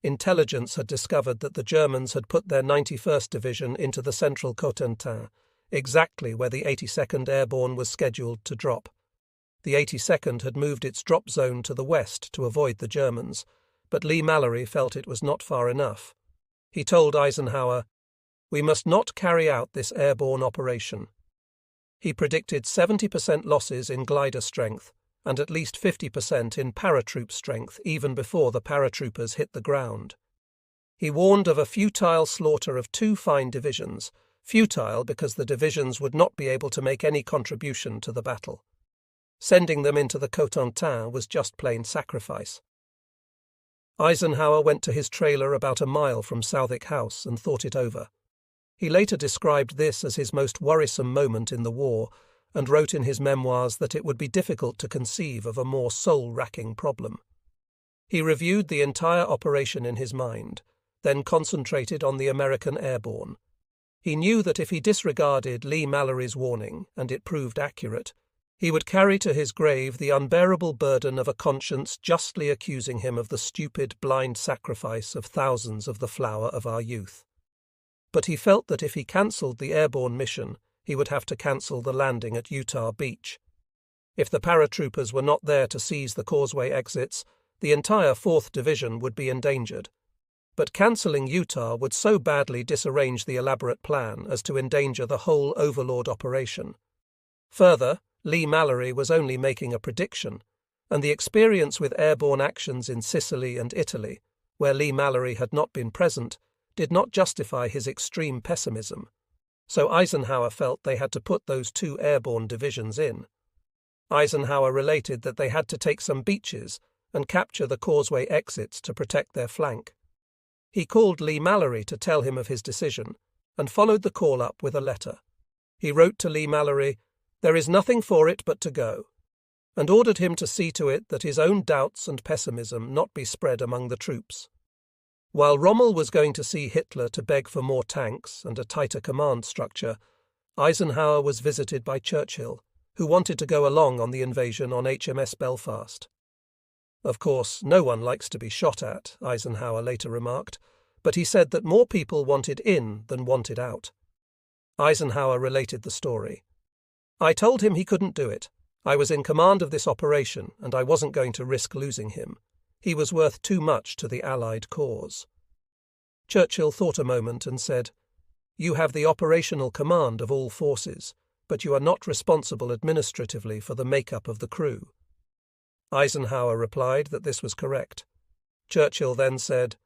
Intelligence had discovered that the Germans had put their 91st Division into the central Cotentin, exactly where the 82nd Airborne was scheduled to drop. The 82nd had moved its drop zone to the west to avoid the Germans, but Lee-Mallory felt it was not far enough. He told Eisenhower, "We must not carry out this airborne operation." He predicted 70% losses in glider strength and at least 50% in paratroop strength even before the paratroopers hit the ground. He warned of a futile slaughter of 2 fine divisions, futile because the divisions would not be able to make any contribution to the battle. Sending them into the Cotentin was just plain sacrifice. Eisenhower went to his trailer about a mile from Southwick House and thought it over. He later described this as his most worrisome moment in the war and wrote in his memoirs that it would be difficult to conceive of a more soul-racking problem. He reviewed the entire operation in his mind, then concentrated on the American airborne. He knew that if he disregarded Lee-Mallory's warning, and it proved accurate, he would carry to his grave the unbearable burden of a conscience justly accusing him of the stupid, blind sacrifice of thousands of the flower of our youth. But he felt that if he cancelled the airborne mission, he would have to cancel the landing at Utah Beach. If the paratroopers were not there to seize the causeway exits, the entire 4th Division would be endangered. But cancelling Utah would so badly disarrange the elaborate plan as to endanger the whole Overlord operation. Further, Lee-Mallory was only making a prediction, and the experience with airborne actions in Sicily and Italy, where Lee-Mallory had not been present, did not justify his extreme pessimism. So Eisenhower felt they had to put those 2 airborne divisions in. Eisenhower related that they had to take some beaches and capture the causeway exits to protect their flank. He called Lee Mallory to tell him of his decision and followed the call up with a letter. He wrote to Lee Mallory, "There is nothing for it but to go," and ordered him to see to it that his own doubts and pessimism not be spread among the troops. While Rommel was going to see Hitler to beg for more tanks and a tighter command structure, Eisenhower was visited by Churchill, who wanted to go along on the invasion on HMS Belfast. Of course, no one likes to be shot at, Eisenhower later remarked, but he said that more people wanted in than wanted out. Eisenhower related the story. "I told him he couldn't do it. I was in command of this operation, and I wasn't going to risk losing him. He was worth too much to the Allied cause." Churchill thought a moment and said, "You have the operational command of all forces, but you are not responsible administratively for the makeup of the crew." Eisenhower replied that this was correct. Churchill then said,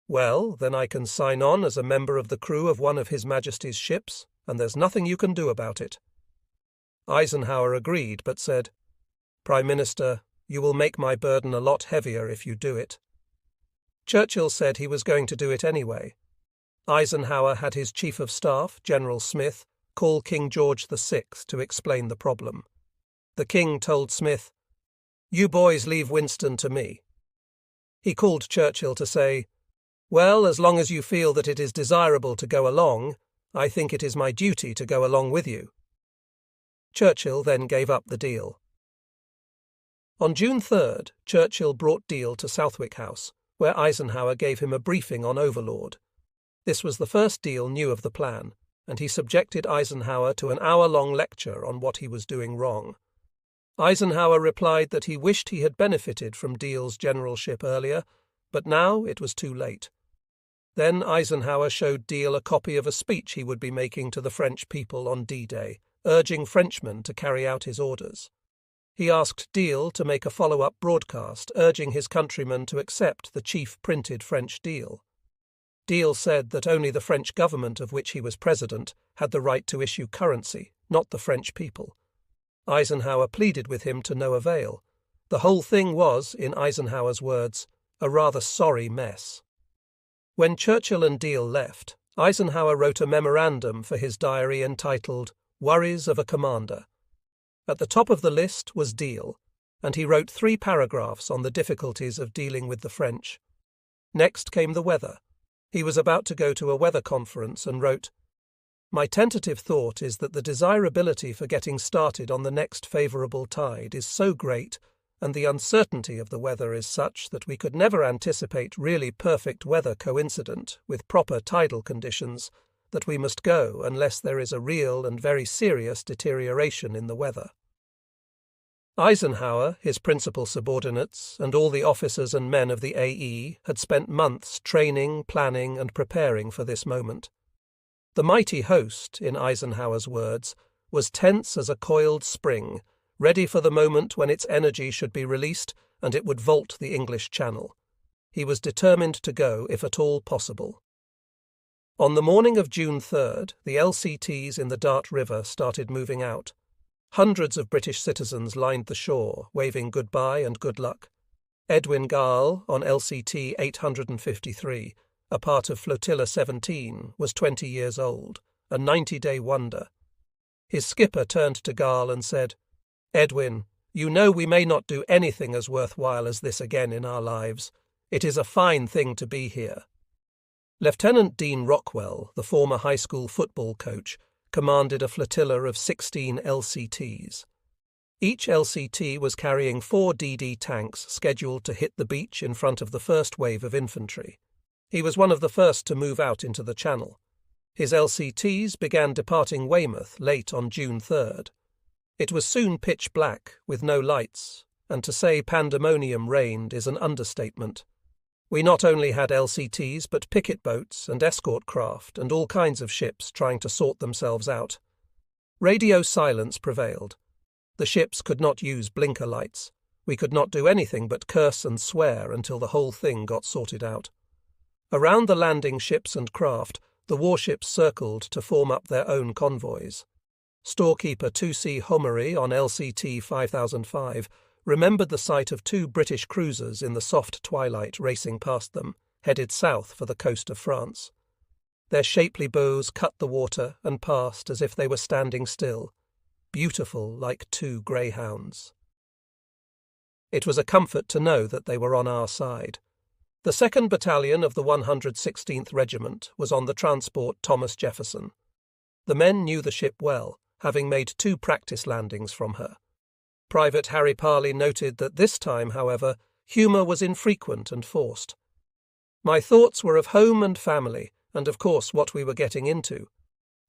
"Well, then I can sign on as a member of the crew of one of His Majesty's ships, and there's nothing you can do about it." Eisenhower agreed, but said, "Prime Minister, you will make my burden a lot heavier if you do it." Churchill said he was going to do it anyway. Eisenhower had his Chief of Staff, General Smith, call King George VI to explain the problem. The King told Smith, "You boys leave Winston to me." He called Churchill to say, "Well, as long as you feel that it is desirable to go along, I think it is my duty to go along with you." Churchill then gave up the deal. On June 3rd, Churchill brought Deal to Southwick House, where Eisenhower gave him a briefing on Overlord. This was the first Deal knew of the plan, and he subjected Eisenhower to an hour-long lecture on what he was doing wrong. Eisenhower replied that he wished he had benefited from Deal's generalship earlier, but now it was too late. Then Eisenhower showed Deal a copy of a speech he would be making to the French people on D-Day, urging Frenchmen to carry out his orders. He asked Deal to make a follow-up broadcast urging his countrymen to accept the chief printed French deal. Deal said that only the French government of which he was president had the right to issue currency, not the French people. Eisenhower pleaded with him to no avail. The whole thing was, in Eisenhower's words, a rather sorry mess. When Churchill and Deal left, Eisenhower wrote a memorandum for his diary entitled "Worries of a Commander." At the top of the list was Deal, and he wrote 3 paragraphs on the difficulties of dealing with the French. Next came the weather. He was about to go to a weather conference and wrote, "My tentative thought is that the desirability for getting started on the next favourable tide is so great, and the uncertainty of the weather is such that we could never anticipate really perfect weather coincident with proper tidal conditions, that we must go unless there is a real and very serious deterioration in the weather." Eisenhower, his principal subordinates, and all the officers and men of the AE had spent months training, planning, and preparing for this moment. The mighty host, in Eisenhower's words, was tense as a coiled spring, ready for the moment when its energy should be released and it would vault the English Channel. He was determined to go if at all possible. On the morning of June 3rd, the LCTs in the Dart River started moving out. Hundreds of British citizens lined the shore, waving goodbye and good luck. Edwin Gall, on LCT 853, a part of Flotilla 17, was 20 years old, a 90-day wonder. His skipper turned to Gall and said, "Edwin, you know we may not do anything as worthwhile as this again in our lives. It is a fine thing to be here." Lieutenant Dean Rockwell, the former high school football coach, commanded a flotilla of 16 LCTs. Each LCT was carrying 4 DD tanks scheduled to hit the beach in front of the first wave of infantry. He was one of the first to move out into the Channel. His LCTs began departing Weymouth late on June 3rd. It was soon pitch black, with no lights, and to say pandemonium reigned is an understatement. We not only had LCTs but picket boats and escort craft and all kinds of ships trying to sort themselves out. Radio silence prevailed. The ships could not use blinker lights. We could not do anything but curse and swear until the whole thing got sorted out. Around the landing ships and craft, the warships circled to form up their own convoys. Storekeeper 2C Homery on LCT 5005 remembered the sight of two British cruisers in the soft twilight racing past them, headed south for the coast of France. Their shapely bows cut the water and passed as if they were standing still, beautiful like two greyhounds. It was a comfort to know that they were on our side. The 2nd Battalion of the 116th Regiment was on the transport Thomas Jefferson. The men knew the ship well, having made 2 practice landings from her. Private Harry Parley noted that this time, however, humour was infrequent and forced. My thoughts were of home and family, and of course what we were getting into.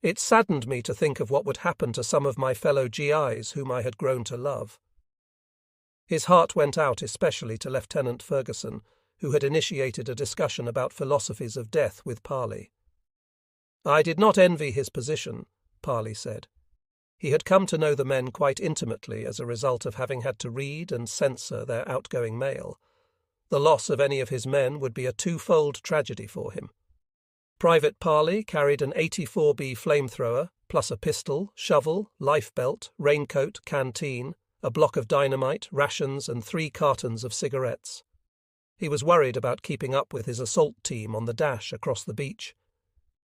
It saddened me to think of what would happen to some of my fellow GIs whom I had grown to love. His heart went out especially to Lieutenant Ferguson, who had initiated a discussion about philosophies of death with Parley. I did not envy his position, Parley said. He had come to know the men quite intimately as a result of having had to read and censor their outgoing mail. The loss of any of his men would be a twofold tragedy for him. Private Parley carried an 84B flamethrower, plus a pistol, shovel, lifebelt, raincoat, canteen, a block of dynamite, rations, and 3 cartons of cigarettes. He was worried about keeping up with his assault team on the dash across the beach.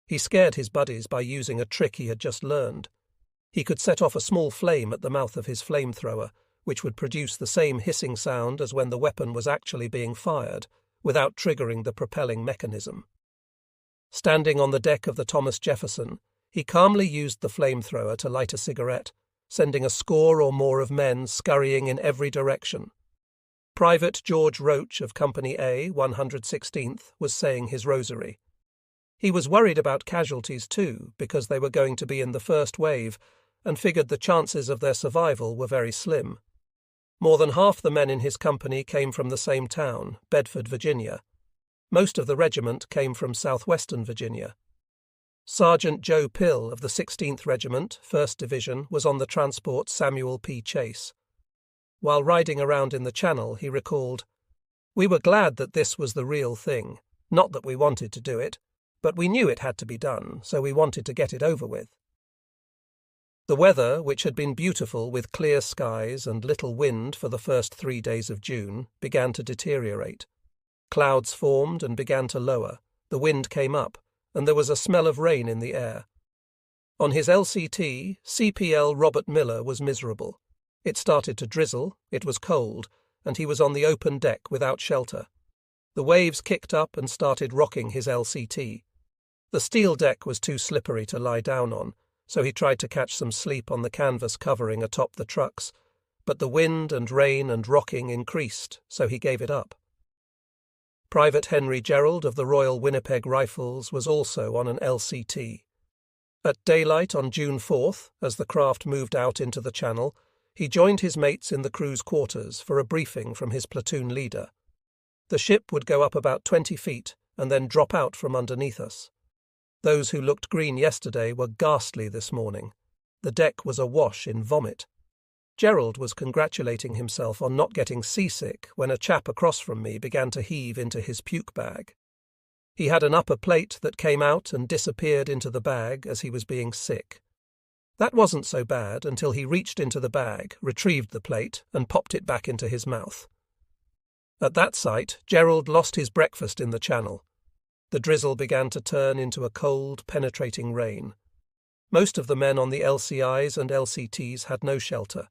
He scared his buddies by using a trick he had just learned. He could set off a small flame at the mouth of his flamethrower, which would produce the same hissing sound as when the weapon was actually being fired, without triggering the propelling mechanism. Standing on the deck of the Thomas Jefferson, he calmly used the flamethrower to light a cigarette, sending a score or more of men scurrying in every direction. Private George Roach of Company A, 116th, was saying his rosary. He was worried about casualties too, because they were going to be in the first wave, and figured the chances of their survival were very slim. More than half the men in his company came from the same town, Bedford, Virginia. Most of the regiment came from southwestern Virginia. Sergeant Joe Pill of the 16th Regiment, 1st Division, was on the transport Samuel P. Chase. While riding around in the Channel, he recalled, "We were glad that this was the real thing, not that we wanted to do it, but we knew it had to be done, so we wanted to get it over with." The weather, which had been beautiful with clear skies and little wind for the first 3 days of June, began to deteriorate. Clouds formed and began to lower, the wind came up, and there was a smell of rain in the air. On his LCT, CPL Robert Miller was miserable. It started to drizzle, it was cold, and he was on the open deck without shelter. The waves kicked up and started rocking his LCT. The steel deck was too slippery to lie down on, so he tried to catch some sleep on the canvas covering atop the trucks, but the wind and rain and rocking increased, so he gave it up. Private Henry Gerald of the Royal Winnipeg Rifles was also on an LCT. At daylight on June 4th, as the craft moved out into the Channel, he joined his mates in the crew's quarters for a briefing from his platoon leader. The ship would go up about 20 feet and then drop out from underneath us. Those who looked green yesterday were ghastly this morning. The deck was awash in vomit. Gerald was congratulating himself on not getting seasick when a chap across from me began to heave into his puke bag. He had an upper plate that came out and disappeared into the bag as he was being sick. That wasn't so bad until he reached into the bag, retrieved the plate, and popped it back into his mouth. At that sight, Gerald lost his breakfast in the Channel. The drizzle began to turn into a cold, penetrating rain. Most of the men on the LCIs and LCTs had no shelter.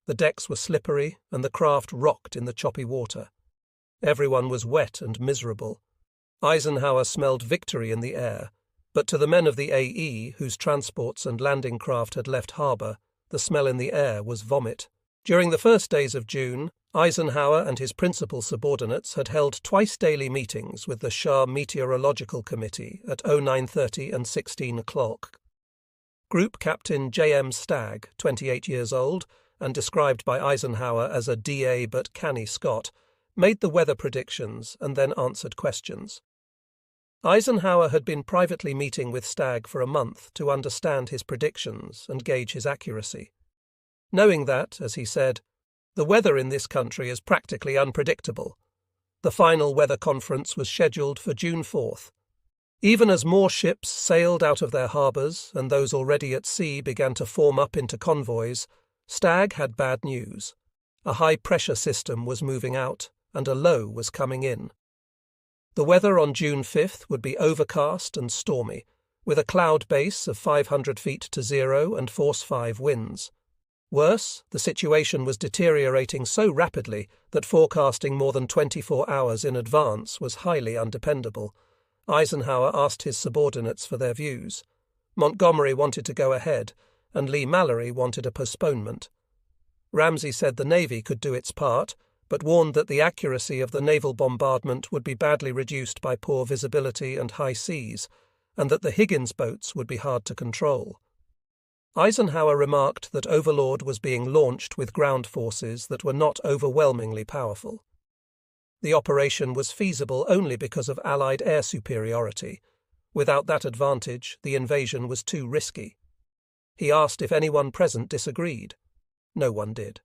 The decks were slippery, and the craft rocked in the choppy water. Everyone was wet and miserable. Eisenhower smelled victory in the air, but to the men of the AE, whose transports and landing craft had left harbour, the smell in the air was vomit. During the first days of June, Eisenhower and his principal subordinates had held twice-daily meetings with the Shah Meteorological Committee at 09:30 and 16 o'clock. Group Captain J.M. Stagg, 28 years old, and described by Eisenhower as a DA but canny Scot, made the weather predictions and then answered questions. Eisenhower had been privately meeting with Stagg for a month to understand his predictions and gauge his accuracy. Knowing that, as he said, the weather in this country is practically unpredictable, the final weather conference was scheduled for June 4th. Even as more ships sailed out of their harbours and those already at sea began to form up into convoys, Stagg had bad news. A high-pressure system was moving out, and a low was coming in. The weather on June 5th would be overcast and stormy, with a cloud base of 500 feet to zero and force 5 winds. Worse, the situation was deteriorating so rapidly that forecasting more than 24 hours in advance was highly undependable. Eisenhower asked his subordinates for their views. Montgomery wanted to go ahead, and Lee-Mallory wanted a postponement. Ramsey said the Navy could do its part, but warned that the accuracy of the naval bombardment would be badly reduced by poor visibility and high seas, and that the Higgins boats would be hard to control. Eisenhower remarked that Overlord was being launched with ground forces that were not overwhelmingly powerful. The operation was feasible only because of Allied air superiority. Without that advantage, the invasion was too risky. He asked if anyone present disagreed. No one did.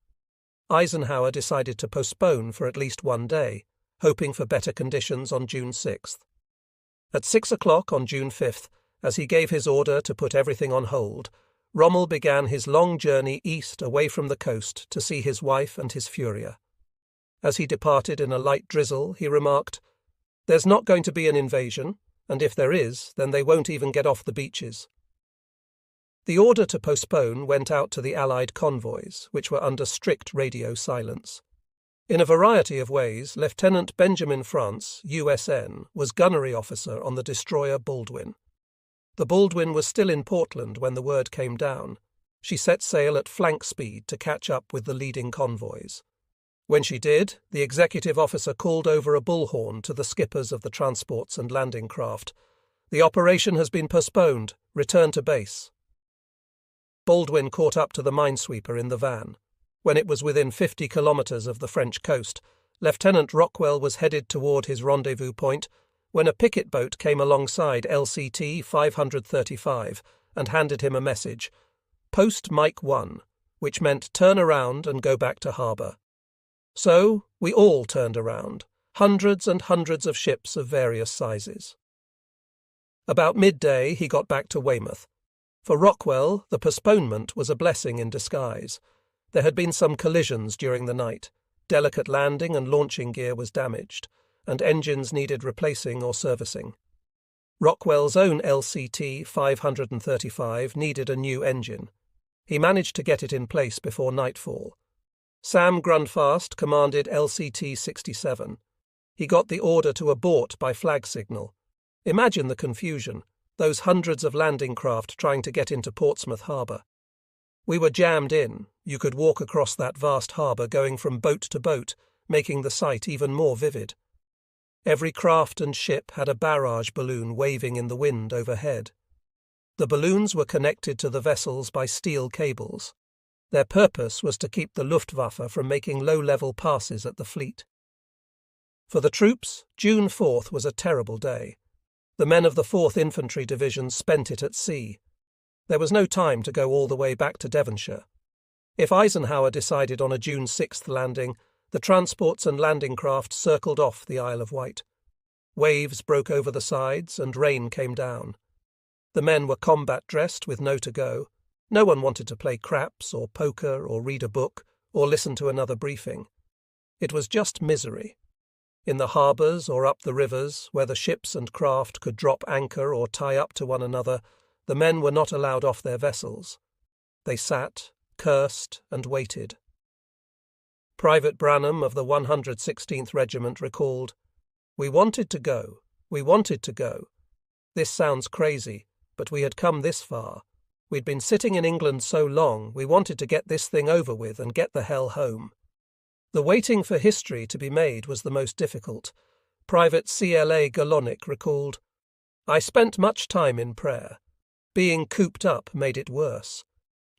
Eisenhower decided to postpone for at least one day, hoping for better conditions on June 6th. At 6 o'clock on June 5th, as he gave his order to put everything on hold, Rommel began his long journey east away from the coast to see his wife and his Furia. As he departed in a light drizzle, he remarked, "There's not going to be an invasion, and if there is, then they won't even get off the beaches." The order to postpone went out to the Allied convoys, which were under strict radio silence. In a variety of ways, Lieutenant Benjamin France, USN, was gunnery officer on the destroyer Baldwin. The Baldwin was still in Portland when the word came down. She set sail at flank speed to catch up with the leading convoys. When she did, the executive officer called over a bullhorn to the skippers of the transports and landing craft. "The operation has been postponed. Return to base." Baldwin caught up to the minesweeper in the van. When it was within 50 kilometres of the French coast, Lieutenant Rockwell was headed toward his rendezvous point when a picket boat came alongside LCT 535 and handed him a message, "Post Mike 1, which meant turn around and go back to harbour. So we all turned around, hundreds and hundreds of ships of various sizes. About midday he got back to Weymouth. For Rockwell, the postponement was a blessing in disguise. There had been some collisions during the night, delicate landing and launching gear was damaged, and engines needed replacing or servicing. Rockwell's own LCT 535 needed a new engine. He managed to get it in place before nightfall. Sam Grundfast commanded LCT 67. He got the order to abort by flag signal. Imagine the confusion, those hundreds of landing craft trying to get into Portsmouth harbour. We were jammed in. You could walk across that vast harbour going from boat to boat, making the sight even more vivid. Every craft and ship had a barrage balloon waving in the wind overhead. The balloons were connected to the vessels by steel cables. Their purpose was to keep the Luftwaffe from making low-level passes at the fleet. For the troops, June 4th was a terrible day. The men of the 4th Infantry Division spent it at sea. There was no time to go all the way back to Devonshire. If Eisenhower decided on a June 6th landing, the transports and landing craft circled off the Isle of Wight. Waves broke over the sides and rain came down. The men were combat-dressed with no to go. No one wanted to play craps or poker or read a book or listen to another briefing. It was just misery. In the harbours or up the rivers, where the ships and craft could drop anchor or tie up to one another, the men were not allowed off their vessels. They sat, cursed, and waited. Private Branham of the 116th Regiment recalled, "We wanted to go. We wanted to go. This sounds crazy, but we had come this far. We'd been sitting in England so long, we wanted to get this thing over with and get the hell home." The waiting for history to be made was the most difficult. Private CLA Galonic recalled, "I spent much time in prayer. Being cooped up made it worse.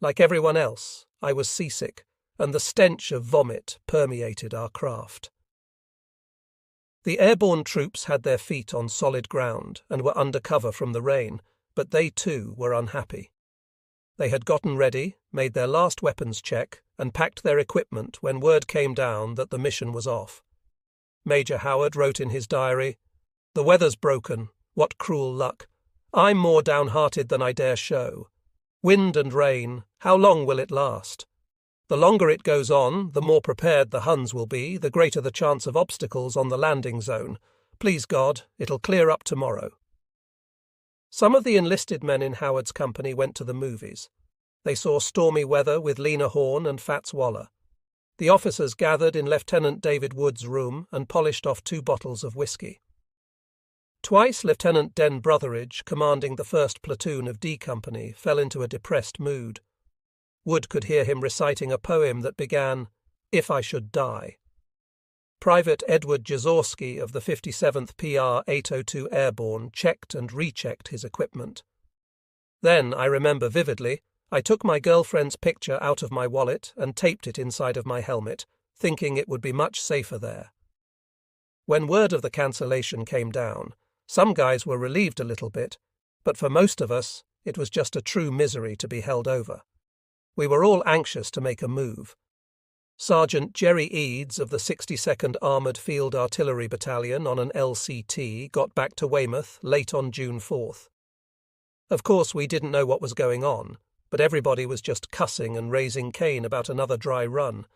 Like everyone else, I was seasick, and the stench of vomit permeated our craft." The airborne troops had their feet on solid ground and were under cover from the rain, but they too were unhappy. They had gotten ready, made their last weapons check, and packed their equipment when word came down that the mission was off. Major Howard wrote in his diary, "The weather's broken. What cruel luck. I'm more downhearted than I dare show. Wind and rain, how long will it last? The longer it goes on, the more prepared the Huns will be, the greater the chance of obstacles on the landing zone. Please God, it'll clear up tomorrow. Some of the enlisted men in Howard's company went to the movies. They saw Stormy Weather with Lena Horne and Fats Waller. The officers gathered in Lieutenant David Wood's room and polished off 2 bottles of whiskey. Twice Lieutenant Den Brotheridge, commanding the 1st Platoon of D Company, fell into a depressed mood. Wood could hear him reciting a poem that began, "If I Should Die." Private Edward Jazorski of the 57th PR 802 Airborne checked and rechecked his equipment. Then, I remember vividly, I took my girlfriend's picture out of my wallet and taped it inside of my helmet, thinking it would be much safer there. When word of the cancellation came down, some guys were relieved a little bit, but for most of us, it was just a true misery to be held over. We were all anxious to make a move. Sergeant Jerry Eads of the 62nd Armoured Field Artillery Battalion on an LCT got back to Weymouth late on June 4th. Of course, we didn't know what was going on, but everybody was just cussing and raising Cain about another dry run.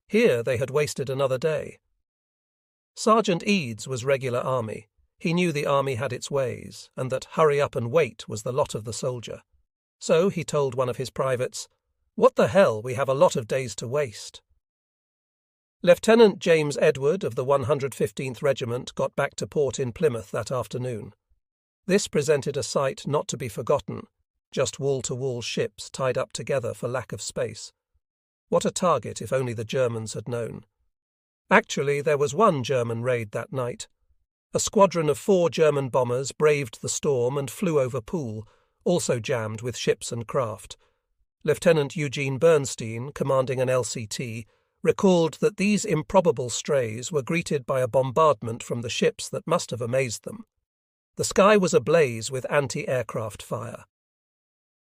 Here they had wasted another day. Sergeant Eads was regular army. He knew the army had its ways, and that hurry up and wait was the lot of the soldier. So he told one of his privates, "What the hell, we have a lot of days to waste." Lieutenant James Edward of the 115th Regiment got back to port in Plymouth that afternoon. This presented a sight not to be forgotten, just wall-to-wall ships tied up together for lack of space. What a target if only the Germans had known. Actually, there was one German raid that night. A squadron of 4 German bombers braved the storm and flew over Poole, also jammed with ships and craft. Lieutenant Eugene Bernstein, commanding an LCT, recalled that these improbable strays were greeted by a bombardment from the ships that must have amazed them. The sky was ablaze with anti-aircraft fire.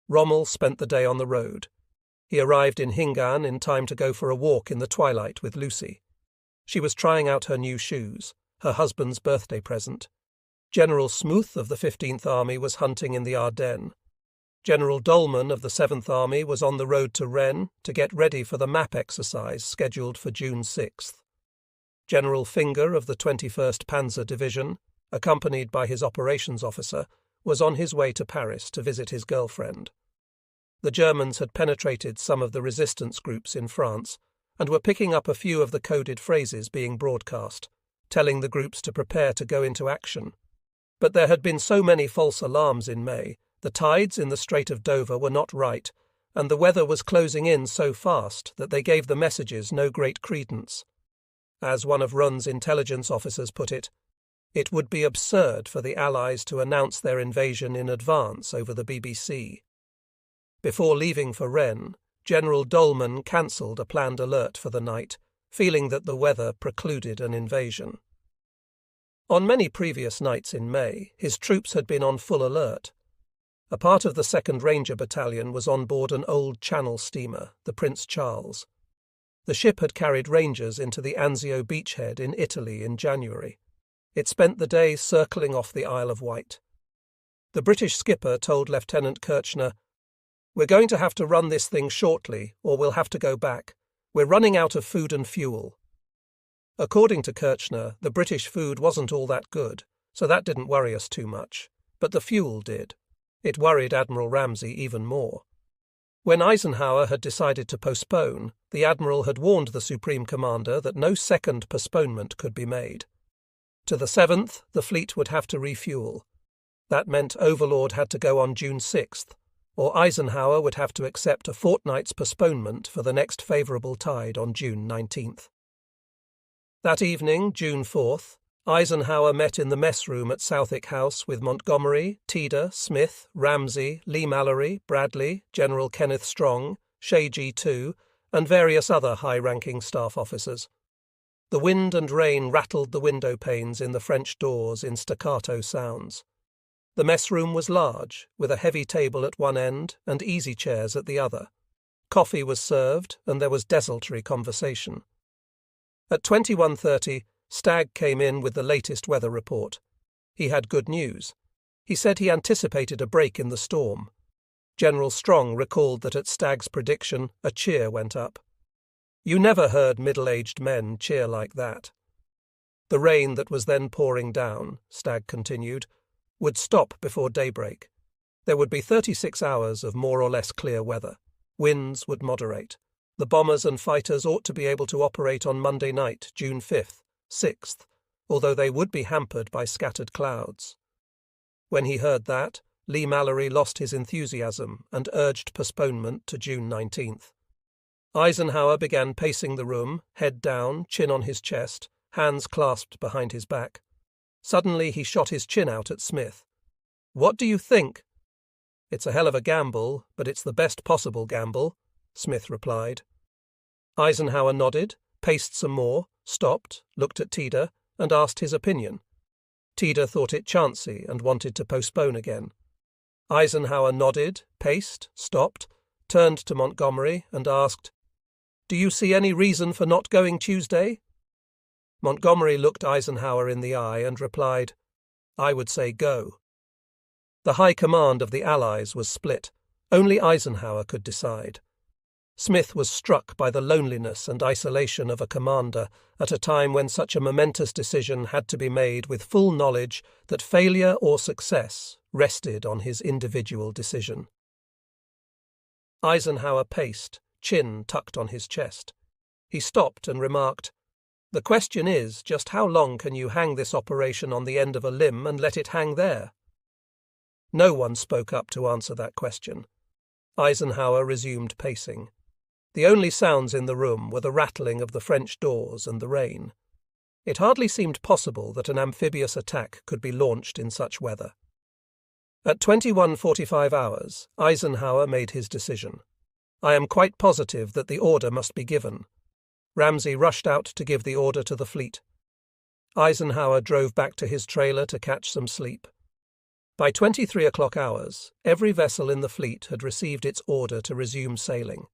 Rommel spent the day on the road. He arrived in Hingan in time to go for a walk in the twilight with Lucy. She was trying out her new shoes, her husband's birthday present. General Smoot of the 15th Army was hunting in the Ardennes. General Dolman of the 7th Army was on the road to Rennes to get ready for the map exercise scheduled for June 6th. General Finger of the 21st Panzer Division, accompanied by his operations officer, was on his way to Paris to visit his girlfriend. The Germans had penetrated some of the resistance groups in France and were picking up a few of the coded phrases being broadcast, telling the groups to prepare to go into action. But there had been so many false alarms in May, the tides in the Strait of Dover were not right, and the weather was closing in so fast that they gave the messages no great credence. As one of Run's intelligence officers put it would be absurd for the Allies to announce their invasion in advance over the BBC. Before leaving for Rennes, General Dolman cancelled a planned alert for the night, feeling that the weather precluded an invasion. On many previous nights in May, his troops had been on full alert. A part of the 2nd Ranger Battalion was on board an old Channel steamer, the Prince Charles. The ship had carried Rangers into the Anzio beachhead in Italy in January. It spent the day circling off the Isle of Wight. The British skipper told Lieutenant Kirchner, "We're going to have to run this thing shortly, or we'll have to go back. We're running out of food and fuel." According to Kirchner, the British food wasn't all that good, so that didn't worry us too much. But the fuel did. It worried Admiral Ramsay even more. When Eisenhower had decided to postpone, the Admiral had warned the Supreme Commander that no second postponement could be made. To the 7th, the fleet would have to refuel. That meant Overlord had to go on June 6th, or Eisenhower would have to accept a fortnight's postponement for the next favourable tide on June 19th. That evening, June 4th, Eisenhower met in the mess room at Southwick House with Montgomery, Teeder, Smith, Ramsay, Lee Mallory, Bradley, General Kenneth Strong, Shea G2, and various other high-ranking staff officers. The wind and rain rattled the window panes in the French doors in staccato sounds. The mess room was large, with a heavy table at one end and easy chairs at the other. Coffee was served, and there was desultory conversation. At 21:30, Stagg came in with the latest weather report. He had good news. He said he anticipated a break in the storm. General Strong recalled that at Stagg's prediction, a cheer went up. You never heard middle-aged men cheer like that. The rain that was then pouring down, Stagg continued, would stop before daybreak. There would be 36 hours of more or less clear weather. Winds would moderate. The bombers and fighters ought to be able to operate on Monday night, June 5th, 6th, although they would be hampered by scattered clouds. When he heard that, Lee Mallory lost his enthusiasm and urged postponement to June 19th. Eisenhower began pacing the room, head down, chin on his chest, hands clasped behind his back. Suddenly he shot his chin out at Smith. "What do you think?" "It's a hell of a gamble, but it's the best possible gamble," Smith replied. Eisenhower nodded, paced some more, stopped, looked at Teeter, and asked his opinion. Teeter thought it chancy and wanted to postpone again. Eisenhower nodded, paced, stopped, turned to Montgomery and asked, "Do you see any reason for not going Tuesday?" Montgomery looked Eisenhower in the eye and replied, "I would say go." The high command of the Allies was split. Only Eisenhower could decide. Smith was struck by the loneliness and isolation of a commander at a time when such a momentous decision had to be made with full knowledge that failure or success rested on his individual decision. Eisenhower paced, chin tucked on his chest. He stopped and remarked, "The question is, just how long can you hang this operation on the end of a limb and let it hang there?" No one spoke up to answer that question. Eisenhower resumed pacing. The only sounds in the room were the rattling of the French doors and the rain. It hardly seemed possible that an amphibious attack could be launched in such weather. At 21:45 hours, Eisenhower made his decision. "I am quite positive that the order must be given." Ramsey rushed out to give the order to the fleet. Eisenhower drove back to his trailer to catch some sleep. By 23 o'clock hours, every vessel in the fleet had received its order to resume sailing.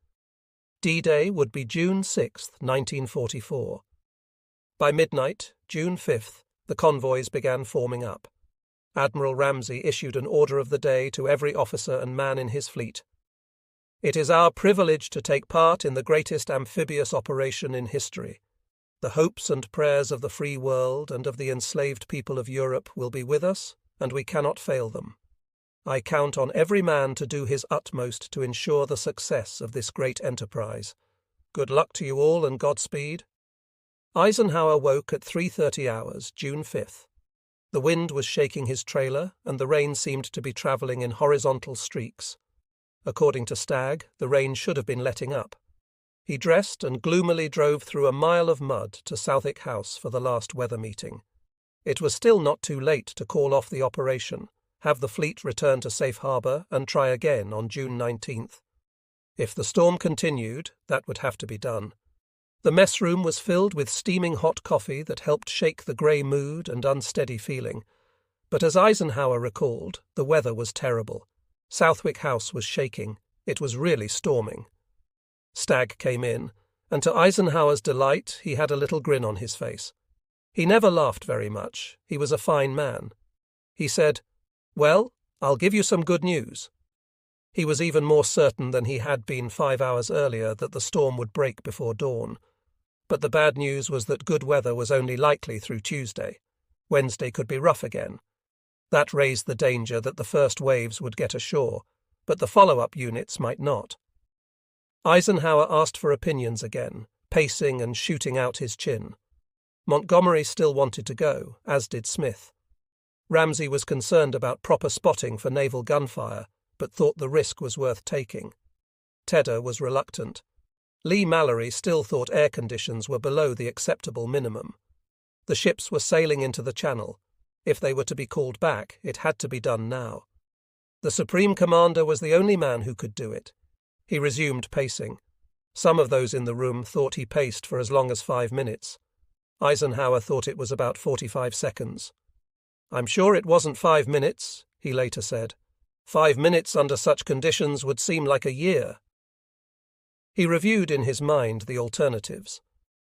D-Day would be June 6, 1944. By midnight, June 5th, the convoys began forming up. Admiral Ramsey issued an order of the day to every officer and man in his fleet. "It is our privilege to take part in the greatest amphibious operation in history. The hopes and prayers of the free world and of the enslaved people of Europe will be with us, and we cannot fail them. I count on every man to do his utmost to ensure the success of this great enterprise. Good luck to you all and Godspeed." Eisenhower woke at 3:30 hours, June 5th. The wind was shaking his trailer, and the rain seemed to be travelling in horizontal streaks. According to Stagg, the rain should have been letting up. He dressed and gloomily drove through a mile of mud to Southwick House for the last weather meeting. It was still not too late to call off the operation, have the fleet return to safe harbour, and try again on June 19th. If the storm continued, that would have to be done. The mess room was filled with steaming hot coffee that helped shake the grey mood and unsteady feeling. But as Eisenhower recalled, the weather was terrible. Southwick House was shaking. It was really storming. Stagg came in, and to Eisenhower's delight, he had a little grin on his face. He never laughed very much. He was a fine man. He said, "Well, I'll give you some good news." He was even more certain than he had been 5 hours earlier that the storm would break before dawn. But the bad news was that good weather was only likely through Tuesday. Wednesday could be rough again. That raised the danger that the first waves would get ashore, but the follow-up units might not. Eisenhower asked for opinions again, pacing and shooting out his chin. Montgomery still wanted to go, as did Smith. Ramsey was concerned about proper spotting for naval gunfire, but thought the risk was worth taking. Tedder was reluctant. Lee Mallory still thought air conditions were below the acceptable minimum. The ships were sailing into the channel. If they were to be called back, it had to be done now. The Supreme Commander was the only man who could do it. He resumed pacing. Some of those in the room thought he paced for as long as 5 minutes. Eisenhower thought it was about 45 seconds. "I'm sure it wasn't 5 minutes, he later said. 5 minutes under such conditions would seem like a year. He reviewed in his mind the alternatives.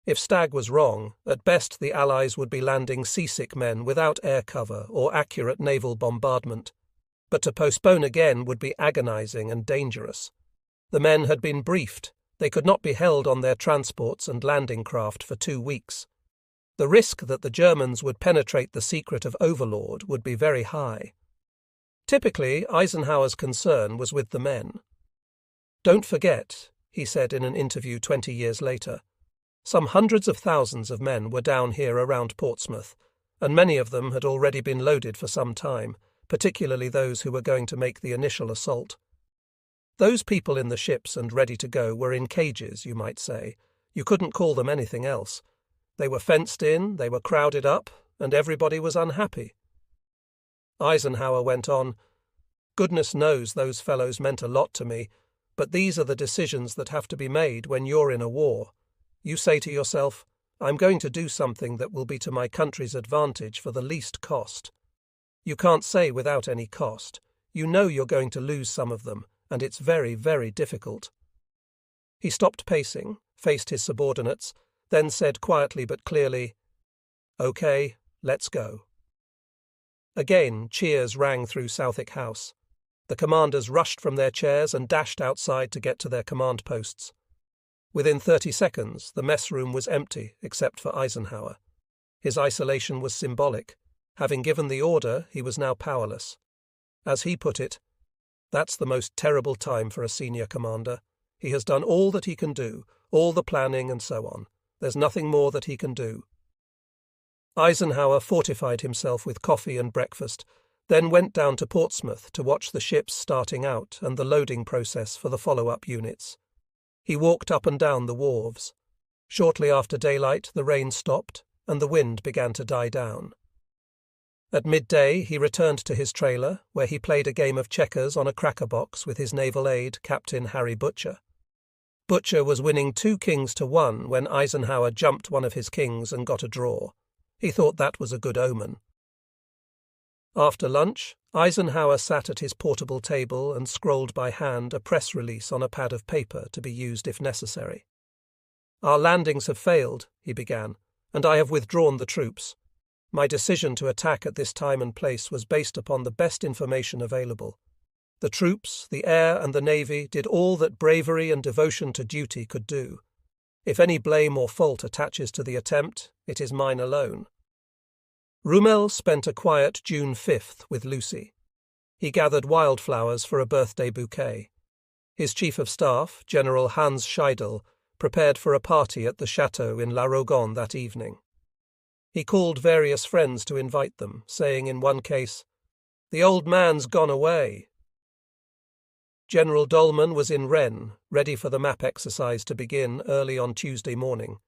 If Stagg was wrong, at best the Allies would be landing seasick men without air cover or accurate naval bombardment. But to postpone again would be agonizing and dangerous. The men had been briefed. They could not be held on their transports and landing craft for 2 weeks. The risk that the Germans would penetrate the secret of Overlord would be very high. Typically, Eisenhower's concern was with the men. "Don't forget," he said in an interview 20 years later, "some hundreds of thousands of men were down here around Portsmouth, and many of them had already been loaded for some time, particularly those who were going to make the initial assault. Those people in the ships and ready to go were in cages, you might say. You couldn't call them anything else. They were fenced in, they were crowded up, and everybody was unhappy." Eisenhower went on, "Goodness knows those fellows meant a lot to me, but these are the decisions that have to be made when you're in a war. You say to yourself, I'm going to do something that will be to my country's advantage for the least cost. You can't say without any cost. You know you're going to lose some of them, and it's very, very difficult." He stopped pacing, faced his subordinates, then said quietly but clearly, "Okay, let's go." Again, cheers rang through Southwick House. The commanders rushed from their chairs and dashed outside to get to their command posts. Within 30 seconds, the mess room was empty except for Eisenhower. His isolation was symbolic. Having given the order, he was now powerless. As he put it, "That's the most terrible time for a senior commander. He has done all that he can do, all the planning and so on. There's nothing more that he can do." Eisenhower fortified himself with coffee and breakfast, then went down to Portsmouth to watch the ships starting out and the loading process for the follow-up units. He walked up and down the wharves. Shortly after daylight, the rain stopped and the wind began to die down. At midday, he returned to his trailer, where he played a game of checkers on a cracker box with his naval aide, Captain Harry Butcher. Butcher was winning 2 kings to 1 when Eisenhower jumped one of his kings and got a draw. He thought that was a good omen. After lunch, Eisenhower sat at his portable table and scrolled by hand a press release on a pad of paper to be used if necessary. "Our landings have failed," he began, "and I have withdrawn the troops. My decision to attack at this time and place was based upon the best information available. The troops, the air and the navy did all that bravery and devotion to duty could do. If any blame or fault attaches to the attempt, it is mine alone." Rommel spent a quiet June 5th with Lucy. He gathered wildflowers for a birthday bouquet. His chief of staff, General Hans Scheidel, prepared for a party at the chateau in La Rogon that evening. He called various friends to invite them, saying in one case, "The old man's gone away." General Dolman was in Rennes, ready for the map exercise to begin early on Tuesday morning.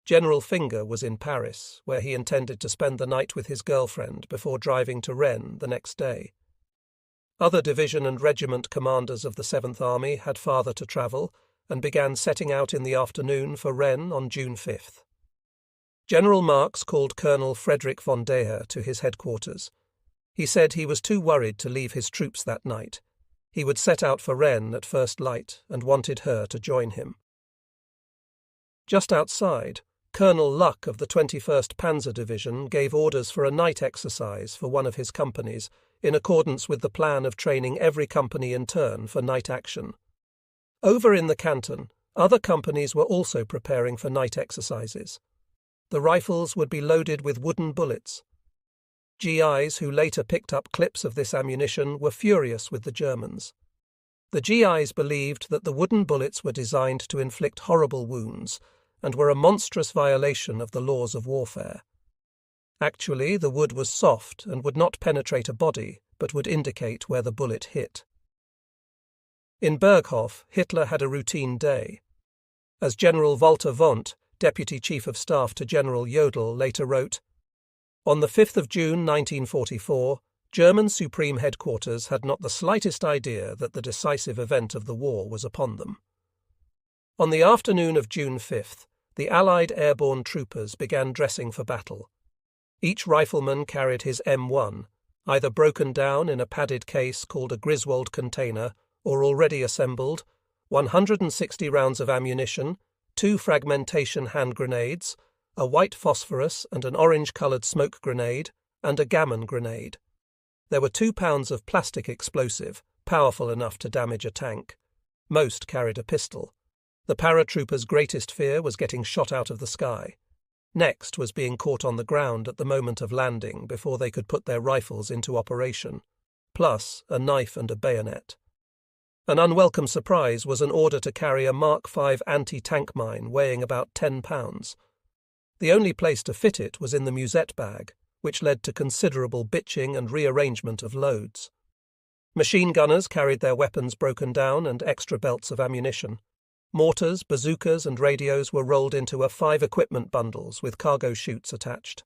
General Finger was in Paris, where he intended to spend the night with his girlfriend before driving to Rennes the next day. Other division and regiment commanders of the 7th Army had farther to travel and began setting out in the afternoon for Rennes on June 5th. General Marx called Colonel Frederick von Deher to his headquarters. He said he was too worried to leave his troops that night. He would set out for Rennes at first light and wanted her to join him. Just outside, Colonel Luck of the 21st Panzer Division gave orders for a night exercise for one of his companies in accordance with the plan of training every company in turn for night action. Over in the canton, other companies were also preparing for night exercises. The rifles would be loaded with wooden bullets. GIs who later picked up clips of this ammunition were furious with the Germans. The GIs believed that the wooden bullets were designed to inflict horrible wounds and were a monstrous violation of the laws of warfare. Actually, the wood was soft and would not penetrate a body, but would indicate where the bullet hit. In Berghof, Hitler had a routine day. As General Walter Wundt, Deputy Chief of Staff to General Jodl, later wrote, "On the 5th of June 1944, German Supreme Headquarters had not the slightest idea that the decisive event of the war was upon them." On the afternoon of June 5th, the Allied airborne troopers began dressing for battle. Each rifleman carried his M1, either broken down in a padded case called a Griswold container or already assembled, 160 rounds of ammunition, 2 fragmentation hand grenades, a white phosphorus and an orange-coloured smoke grenade, and a gammon grenade. There were 2 pounds of plastic explosive, powerful enough to damage a tank. Most carried a pistol. The paratroopers' greatest fear was getting shot out of the sky. Next was being caught on the ground at the moment of landing before they could put their rifles into operation, plus a knife and a bayonet. An unwelcome surprise was an order to carry a Mark V anti-tank mine weighing about 10 pounds. The only place to fit it was in the musette bag, which led to considerable bitching and rearrangement of loads. Machine gunners carried their weapons broken down and extra belts of ammunition. Mortars, bazookas and radios were rolled into 5 equipment bundles with cargo chutes attached.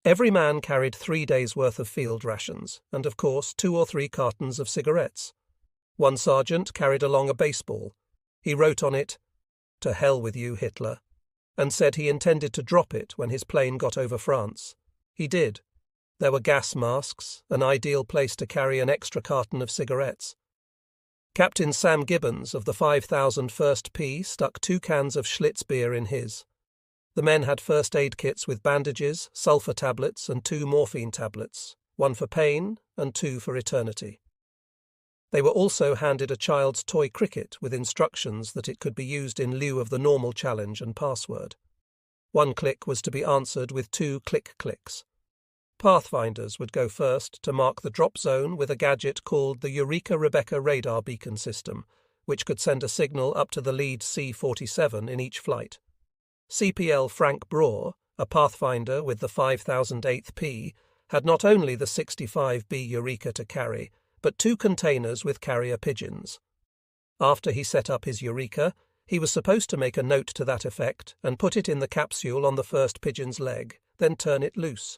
Every man carried 3 days' worth of field rations and, of course, 2 or 3 cartons of cigarettes. One sergeant carried along a baseball. He wrote on it, "To hell with you, Hitler," and said he intended to drop it when his plane got over France. He did. There were gas masks, an ideal place to carry an extra carton of cigarettes. Captain Sam Gibbons of the 5001st P stuck 2 cans of Schlitz beer in his. The men had first aid kits with bandages, sulphur tablets and 2 morphine tablets, 1 for pain and 2 for eternity. They were also handed a child's toy cricket with instructions that it could be used in lieu of the normal challenge and password. 1 click was to be answered with 2 click-clicks. Pathfinders would go first to mark the drop zone with a gadget called the Eureka Rebecca radar beacon system, which could send a signal up to the lead C-47 in each flight. CPL Frank Braw, a pathfinder with the 5008th P, had not only the 65B Eureka to carry, but 2 containers with carrier pigeons. After he set up his Eureka, he was supposed to make a note to that effect and put it in the capsule on the first pigeon's leg, then turn it loose.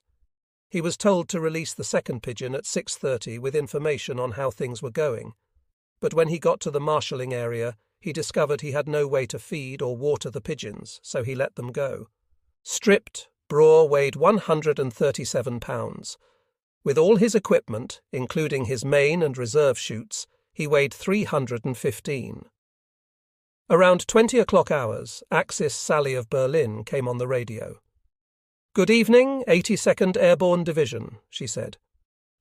He was told to release the second pigeon at 6:30 with information on how things were going. But when he got to the marshalling area, he discovered he had no way to feed or water the pigeons, so he let them go. Stripped, Braw weighed 137 pounds. With all his equipment, including his main and reserve chutes, he weighed 315. Around 20 o'clock hours, Axis Sally of Berlin came on the radio. "Good evening, 82nd Airborne Division," she said.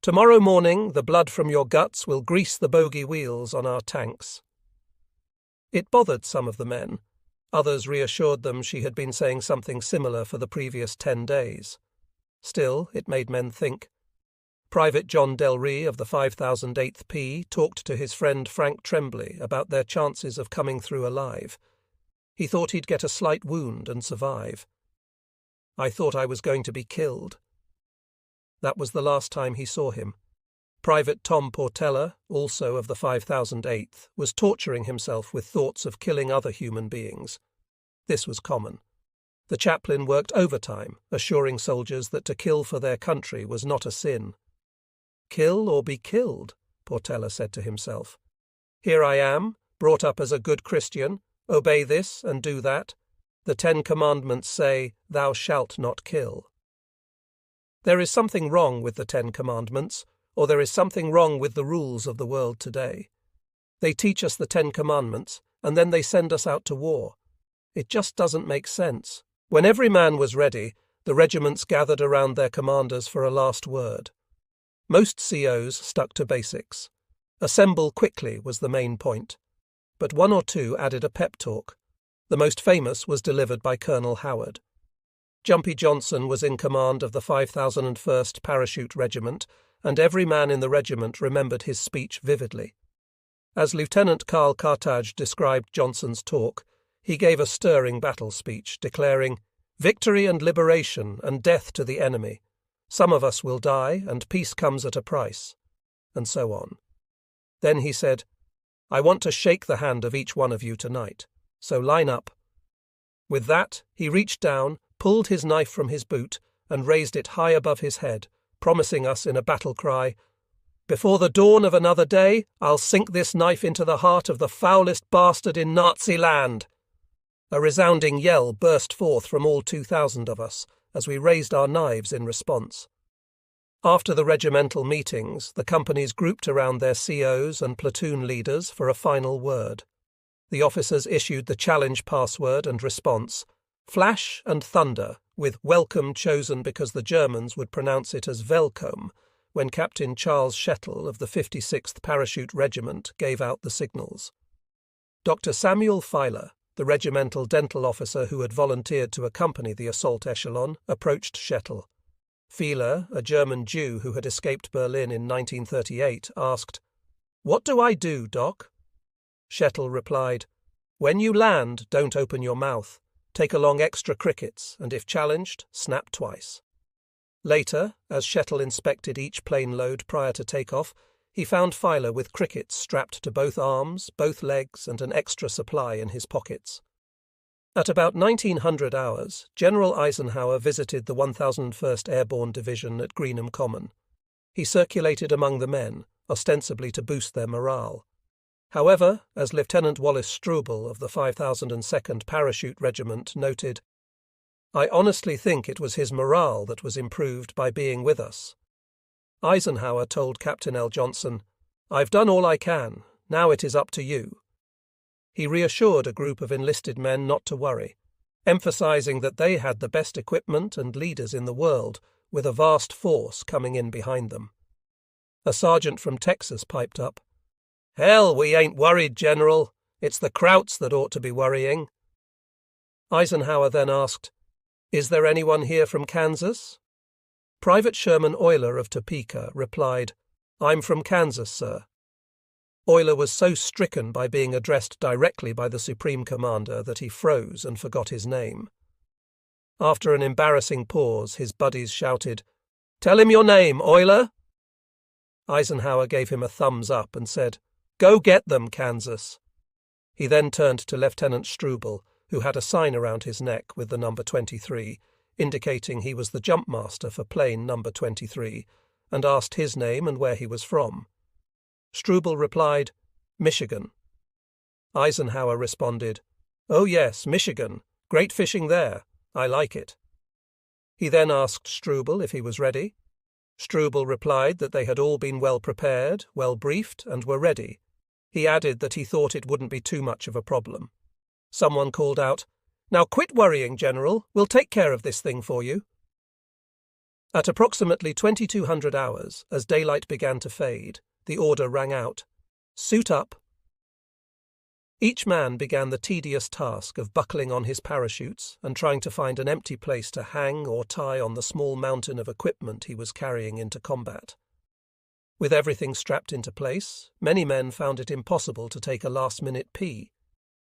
"Tomorrow morning the blood from your guts will grease the bogie wheels on our tanks." It bothered some of the men. Others reassured them she had been saying something similar for the previous 10 days. Still, it made men think. Private John Delry of the 5008th P talked to his friend Frank Tremblay about their chances of coming through alive. He thought he'd get a slight wound and survive. "I thought I was going to be killed." That was the last time he saw him. Private Tom Portella, also of the 5008th, was torturing himself with thoughts of killing other human beings. This was common. The chaplain worked overtime, assuring soldiers that to kill for their country was not a sin. "Kill or be killed," Portella said to himself. "Here I am, brought up as a good Christian, obey this and do that. The 10 Commandments say, 'Thou shalt not kill.'" There is something wrong with the 10 Commandments, or there is something wrong with the rules of the world today. They teach us the 10 Commandments, and then they send us out to war. It just doesn't make sense. When every man was ready, the regiments gathered around their commanders for a last word. Most COs stuck to basics. Assemble quickly was the main point. But 1 or 2 added a pep talk. The most famous was delivered by Colonel Howard. Jumpy Johnson was in command of the 5001st Parachute Regiment, and every man in the regiment remembered his speech vividly. As Lieutenant Carl Cartage described Johnson's talk, he gave a stirring battle speech, declaring, "Victory and liberation and death to the enemy. Some of us will die, and peace comes at a price," and so on. Then he said, "I want to shake the hand of each one of you tonight. So line up." With that, he reached down, pulled his knife from his boot, and raised it high above his head, promising us in a battle cry, "Before the dawn of another day, I'll sink this knife into the heart of the foulest bastard in Nazi land." A resounding yell burst forth from all 2,000 of us as we raised our knives in response. After the regimental meetings, the companies grouped around their COs and platoon leaders for a final word. The officers issued the challenge password and response, Flash and Thunder, with welcome chosen because the Germans would pronounce it as Welcome when Captain Charles Shettle of the 56th Parachute Regiment gave out the signals. Dr. Samuel Filer, the regimental dental officer who had volunteered to accompany the assault echelon, approached Shettle. Filer, a German Jew who had escaped Berlin in 1938, asked, "What do I do, Doc?" Shettle replied, "When you land, don't open your mouth. Take along extra crickets, and if challenged, snap twice." Later, as Shettle inspected each plane load prior to takeoff, he found Filer with crickets strapped to both arms, both legs, and an extra supply in his pockets. At about 1900 hours, General Eisenhower visited the 1001st Airborne Division at Greenham Common. He circulated among the men, ostensibly to boost their morale. However, as Lieutenant Wallace Struble of the 5002nd Parachute Regiment noted, "I honestly think it was his morale that was improved by being with us." Eisenhower told Captain L. Johnson, "I've done all I can, now it is up to you." He reassured a group of enlisted men not to worry, emphasizing that they had the best equipment and leaders in the world, with a vast force coming in behind them. A sergeant from Texas piped up, "Hell, we ain't worried, General. It's the Krauts that ought to be worrying." Eisenhower then asked, "Is there anyone here from Kansas?" Private Sherman Euler of Topeka replied, "I'm from Kansas, sir." Euler was so stricken by being addressed directly by the Supreme Commander that he froze and forgot his name. After an embarrassing pause, his buddies shouted, "Tell him your name, Euler!" Eisenhower gave him a thumbs up and said, "Go get them, Kansas." He then turned to Lieutenant Struble, who had a sign around his neck with the number 23, indicating he was the jump master for plane number 23, and asked his name and where he was from. Struble replied, "Michigan." Eisenhower responded, "Oh yes, Michigan. Great fishing there. I like it." He then asked Struble if he was ready. Struble replied that they had all been well prepared, well briefed, and were ready. He added that he thought it wouldn't be too much of a problem. Someone called out, "Now quit worrying, General. We'll take care of this thing for you." At approximately 2200 hours, as daylight began to fade, the order rang out, "Suit up." Each man began the tedious task of buckling on his parachutes and trying to find an empty place to hang or tie on the small mountain of equipment he was carrying into combat. With everything strapped into place, many men found it impossible to take a last-minute pee.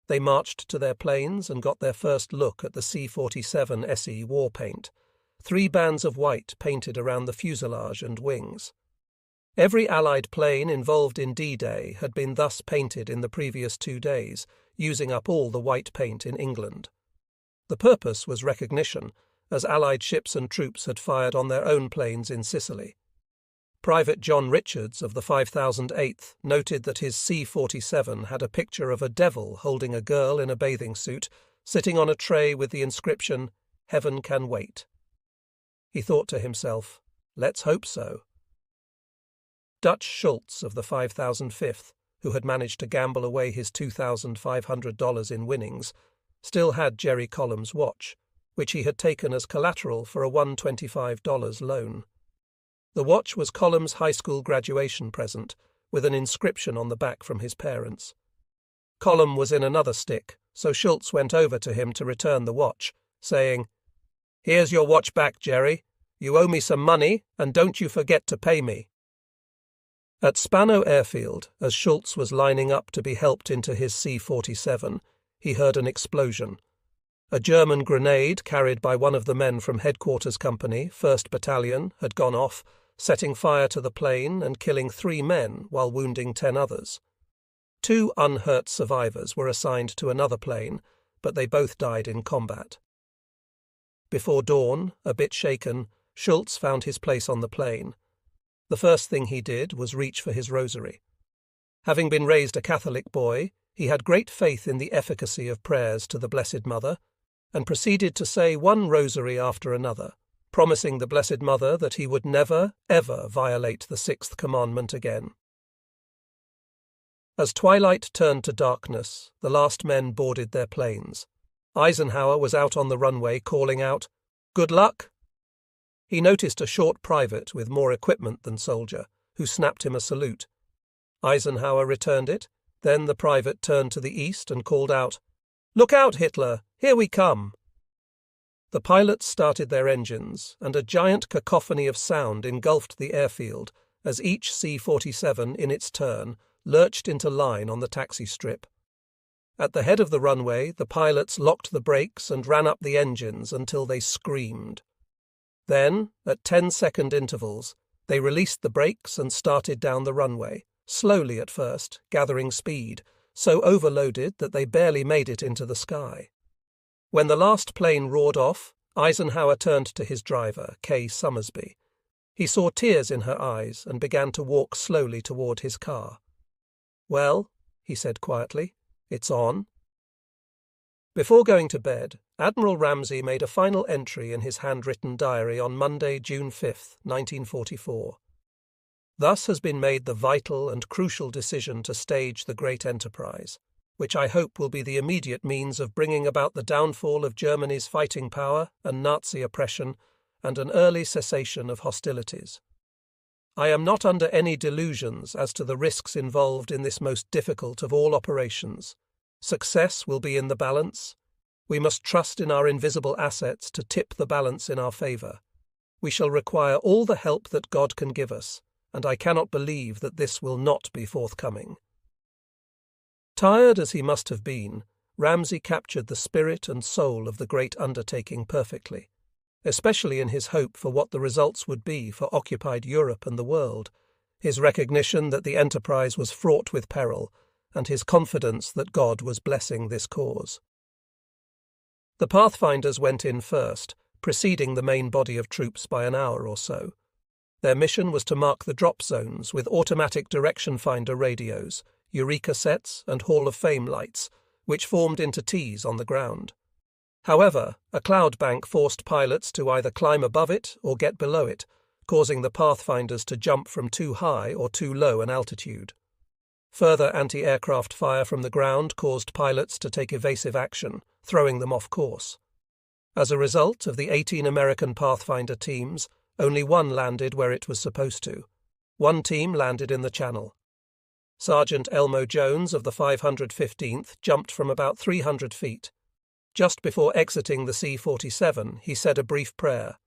They marched to their planes and got their first look at the C-47 SE war paint, 3 bands of white painted around the fuselage and wings. Every Allied plane involved in D-Day had been thus painted in the previous 2 days, using up all the white paint in England. The purpose was recognition, as Allied ships and troops had fired on their own planes in Sicily. Private John Richards of the 5008th noted that his C-47 had a picture of a devil holding a girl in a bathing suit, sitting on a tray with the inscription, "Heaven can wait." He thought to himself, let's hope so. Dutch Schultz of the 5005th, who had managed to gamble away his $2,500 in winnings, still had Jerry Collum's watch, which he had taken as collateral for a $125 loan. The watch was Collum's high school graduation present, with an inscription on the back from his parents. Collum was in another stick, so Schultz went over to him to return the watch, saying, "Here's your watch back, Jerry. You owe me some money, and don't you forget to pay me." At Spano Airfield, as Schultz was lining up to be helped into his C-47, he heard an explosion. A German grenade carried by one of the men from Headquarters Company, 1st Battalion, had gone off, setting fire to the plane and killing 3 men while wounding 10 others. 2 unhurt survivors were assigned to another plane, but they both died in combat. Before dawn, a bit shaken, Schultz found his place on the plane. The first thing he did was reach for his rosary. Having been raised a Catholic boy, he had great faith in the efficacy of prayers to the Blessed Mother, and proceeded to say one rosary after another, promising the Blessed Mother that he would never, ever violate the 6th commandment again. As twilight turned to darkness, the last men boarded their planes. Eisenhower was out on the runway calling out, "Good luck!" He noticed a short private with more equipment than soldier, who snapped him a salute. Eisenhower returned it. Then the private turned to the east and called out, "Look out, Hitler! Here we come!" The pilots started their engines, and a giant cacophony of sound engulfed the airfield as each C-47, in its turn, lurched into line on the taxi strip. At the head of the runway, the pilots locked the brakes and ran up the engines until they screamed. Then, at 10-second intervals, they released the brakes and started down the runway, slowly at first, gathering speed, so overloaded that they barely made it into the sky. When the last plane roared off, Eisenhower turned to his driver, Kay Summersby. He saw tears in her eyes and began to walk slowly toward his car. "Well," he said quietly, "it's on." Before going to bed, Admiral Ramsay made a final entry in his handwritten diary on Monday, June 5, 1944. "Thus has been made the vital and crucial decision to stage the great enterprise, which I hope will be the immediate means of bringing about the downfall of Germany's fighting power and Nazi oppression and an early cessation of hostilities. I am not under any delusions as to the risks involved in this most difficult of all operations. Success will be in the balance. We must trust in our invisible assets to tip the balance in our favour. We shall require all the help that God can give us, and I cannot believe that this will not be forthcoming." Tired as he must have been, Ramsay captured the spirit and soul of the great undertaking perfectly, especially in his hope for what the results would be for occupied Europe and the world, his recognition that the enterprise was fraught with peril, and his confidence that God was blessing this cause. The Pathfinders went in first, preceding the main body of troops by an hour or so. Their mission was to mark the drop zones with automatic direction finder radios, Eureka sets and Hall of Fame lights, which formed into T's on the ground. However, a cloud bank forced pilots to either climb above it or get below it, causing the Pathfinders to jump from too high or too low an altitude. Further anti-aircraft fire from the ground caused pilots to take evasive action, throwing them off course. As a result of the 18 American Pathfinder teams, only one landed where it was supposed to. One team landed in the Channel. Sergeant Elmo Jones of the 515th jumped from about 300 feet. Just before exiting the C-47, he said a brief prayer.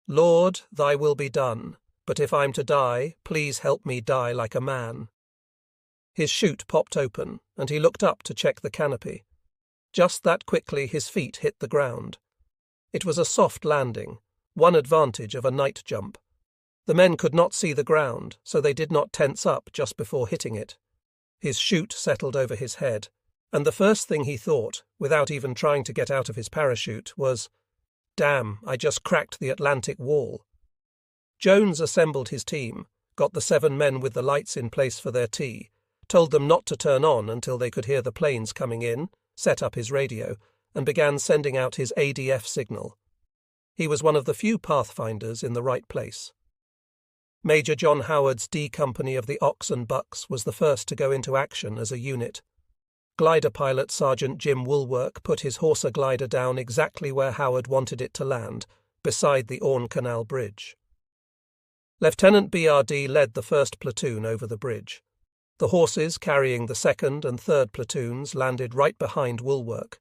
"Lord, thy will be done, but if I'm to die, please help me die like a man." His chute popped open, and he looked up to check the canopy. Just that quickly his feet hit the ground. It was a soft landing, one advantage of a night jump. The men could not see the ground, so they did not tense up just before hitting it. His chute settled over his head, and the first thing he thought, without even trying to get out of his parachute, was, "Damn, I just cracked the Atlantic wall." Jones assembled his team, got the 7 men with the lights in place for their tea, told them not to turn on until they could hear the planes coming in, set up his radio, and began sending out his ADF signal. He was one of the few Pathfinders in the right place. Major John Howard's D Company of the Ox and Bucks was the first to go into action as a unit. Glider pilot Sergeant Jim Woolwork put his Horsa glider down exactly where Howard wanted it to land, beside the Orne Canal Bridge. Lieutenant BRD led the first platoon over the bridge. The horses carrying the 2nd and 3rd platoons landed right behind Woolwork.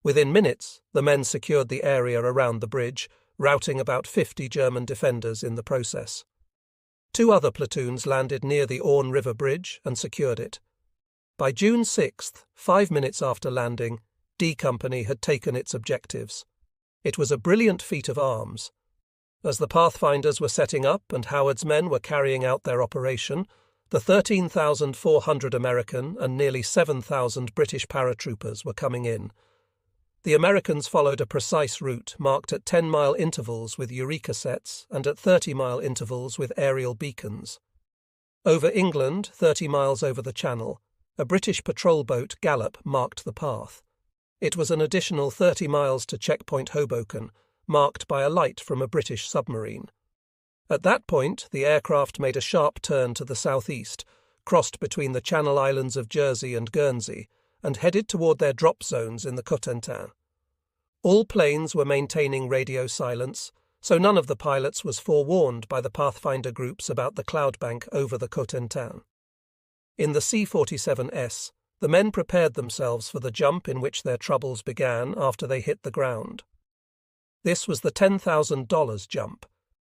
Within minutes, the men secured the area around the bridge, routing about 50 German defenders in the process. 2 other platoons landed near the Orne River Bridge and secured it. By June 6th, 5 minutes after landing, D Company had taken its objectives. It was a brilliant feat of arms. As the Pathfinders were setting up and Howard's men were carrying out their operation, the 13,400 American and nearly 7,000 British paratroopers were coming in. The Americans followed a precise route marked at 10-mile intervals with Eureka sets and at 30-mile intervals with aerial beacons. Over England, 30 miles over the Channel, a British patrol boat Gallop marked the path. It was an additional 30 miles to checkpoint Hoboken, marked by a light from a British submarine. At that point, the aircraft made a sharp turn to the southeast, crossed between the Channel Islands of Jersey and Guernsey, and headed toward their drop zones in the Cotentin. All planes were maintaining radio silence, so none of the pilots was forewarned by the Pathfinder groups about the cloud bank over the Cotentin. In the C-47S, the men prepared themselves for the jump in which their troubles began after they hit the ground. This was the $10,000 jump.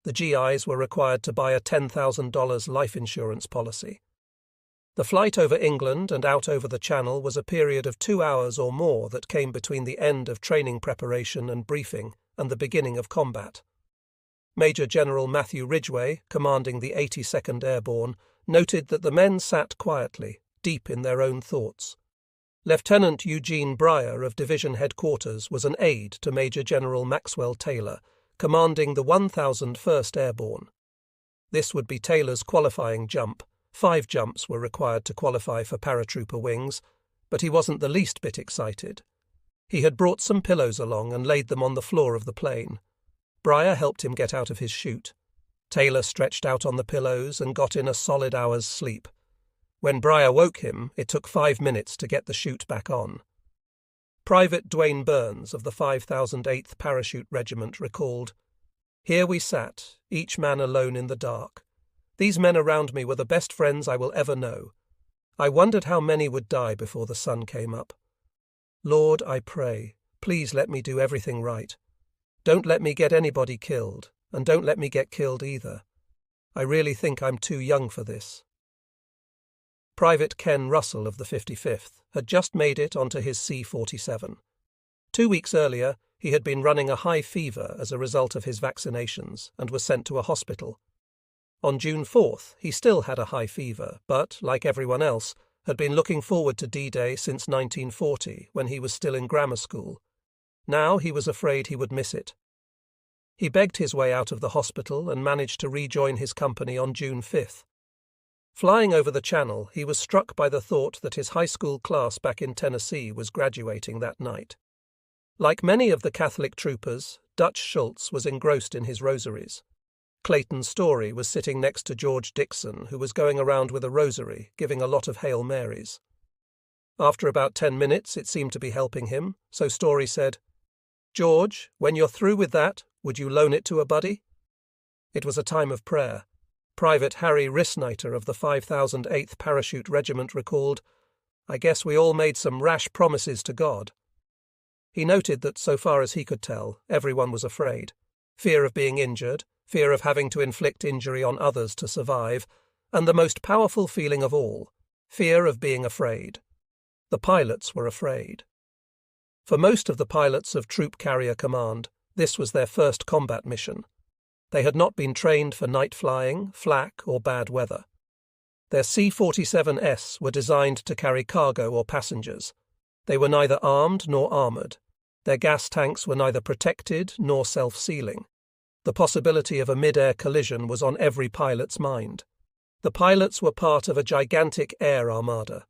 The GIs were required to buy a $10,000 life insurance policy. The flight over England and out over the Channel was a period of 2 hours or more that came between the end of training preparation and briefing and the beginning of combat. Major General Matthew Ridgway, commanding the 82nd Airborne, noted that the men sat quietly, deep in their own thoughts. Lieutenant Eugene Breyer of Division Headquarters was an aide to Major General Maxwell Taylor, commanding the 1001st Airborne. This would be Taylor's qualifying jump. 5 jumps were required to qualify for paratrooper wings, but he wasn't the least bit excited. He had brought some pillows along and laid them on the floor of the plane. Breyer helped him get out of his chute. Taylor stretched out on the pillows and got in a solid hour's sleep. When Breyer woke him, it took 5 minutes to get the chute back on. Private Dwayne Burns of the 5008th Parachute Regiment recalled, "Here we sat, each man alone in the dark. These men around me were the best friends I will ever know. I wondered how many would die before the sun came up. Lord, I pray, please let me do everything right. Don't let me get anybody killed, and don't let me get killed either. I really think I'm too young for this." Private Ken Russell of the 55th had just made it onto his C-47. 2 weeks earlier, he had been running a high fever as a result of his vaccinations and was sent to a hospital. On June 4th, he still had a high fever, but, like everyone else, had been looking forward to D-Day since 1940, when he was still in grammar school. Now he was afraid he would miss it. He begged his way out of the hospital and managed to rejoin his company on June 5th. Flying over the Channel, he was struck by the thought that his high school class back in Tennessee was graduating that night. Like many of the Catholic troopers, Dutch Schultz was engrossed in his rosaries. Clayton Story was sitting next to George Dixon, who was going around with a rosary, giving a lot of Hail Marys. After about 10 minutes, it seemed to be helping him, so Story said, "George, when you're through with that, would you loan it to a buddy?" It was a time of prayer. Private Harry Rissniter of the 5008th Parachute Regiment recalled, "I guess we all made some rash promises to God." He noted that so far as he could tell, everyone was afraid. Fear of being injured, fear of having to inflict injury on others to survive, and the most powerful feeling of all, fear of being afraid. The pilots were afraid. For most of the pilots of Troop Carrier Command, this was their first combat mission. They had not been trained for night flying, flak, or bad weather. Their C-47S were designed to carry cargo or passengers. They were neither armed nor armoured. Their gas tanks were neither protected nor self-sealing. The possibility of a mid-air collision was on every pilot's mind. The pilots were part of a gigantic air armada.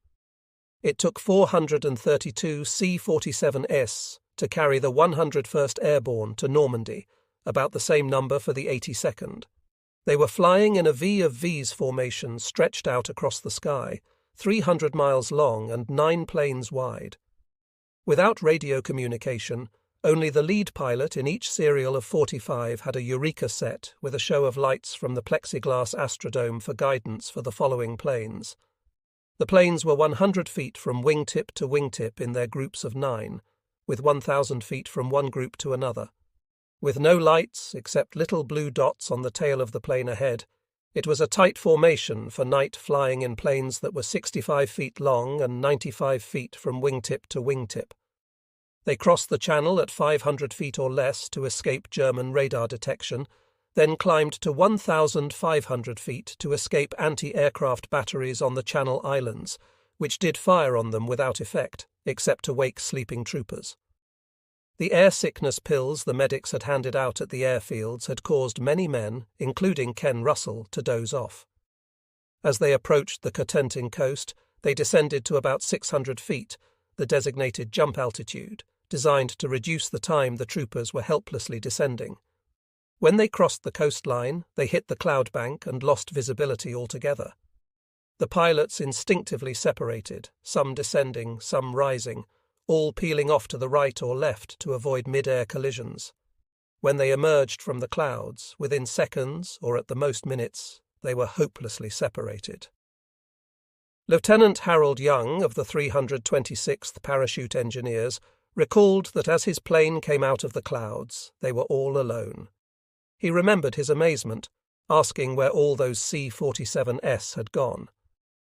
It took 432 C-47S to carry the 101st Airborne to Normandy, about the same number for the 82nd. They were flying in a V of V's formation stretched out across the sky, 300 miles long and 9 planes wide. Without radio communication, only the lead pilot in each serial of 45 had a Eureka set with a show of lights from the plexiglass astrodome for guidance for the following planes. The planes were 100 feet from wingtip to wingtip in their groups of 9, with 1,000 feet from one group to another. With no lights except little blue dots on the tail of the plane ahead, it was a tight formation for night flying in planes that were 65 feet long and 95 feet from wingtip to wingtip. They crossed the Channel at 500 feet or less to escape German radar detection, then climbed to 1,500 feet to escape anti-aircraft batteries on the Channel Islands, which did fire on them without effect, except to wake sleeping troopers. The air sickness pills the medics had handed out at the airfields had caused many men, including Ken Russell, to doze off. As they approached the Cotentin coast, they descended to about 600 feet, the designated jump altitude, designed to reduce the time the troopers were helplessly descending. When they crossed the coastline, they hit the cloud bank and lost visibility altogether. The pilots instinctively separated, some descending, some rising, all peeling off to the right or left to avoid mid-air collisions. When they emerged from the clouds, within seconds, or at the most minutes, they were hopelessly separated. Lieutenant Harold Young of the 326th Parachute Engineers recalled that as his plane came out of the clouds, they were all alone. He remembered his amazement, asking where all those C-47S had gone.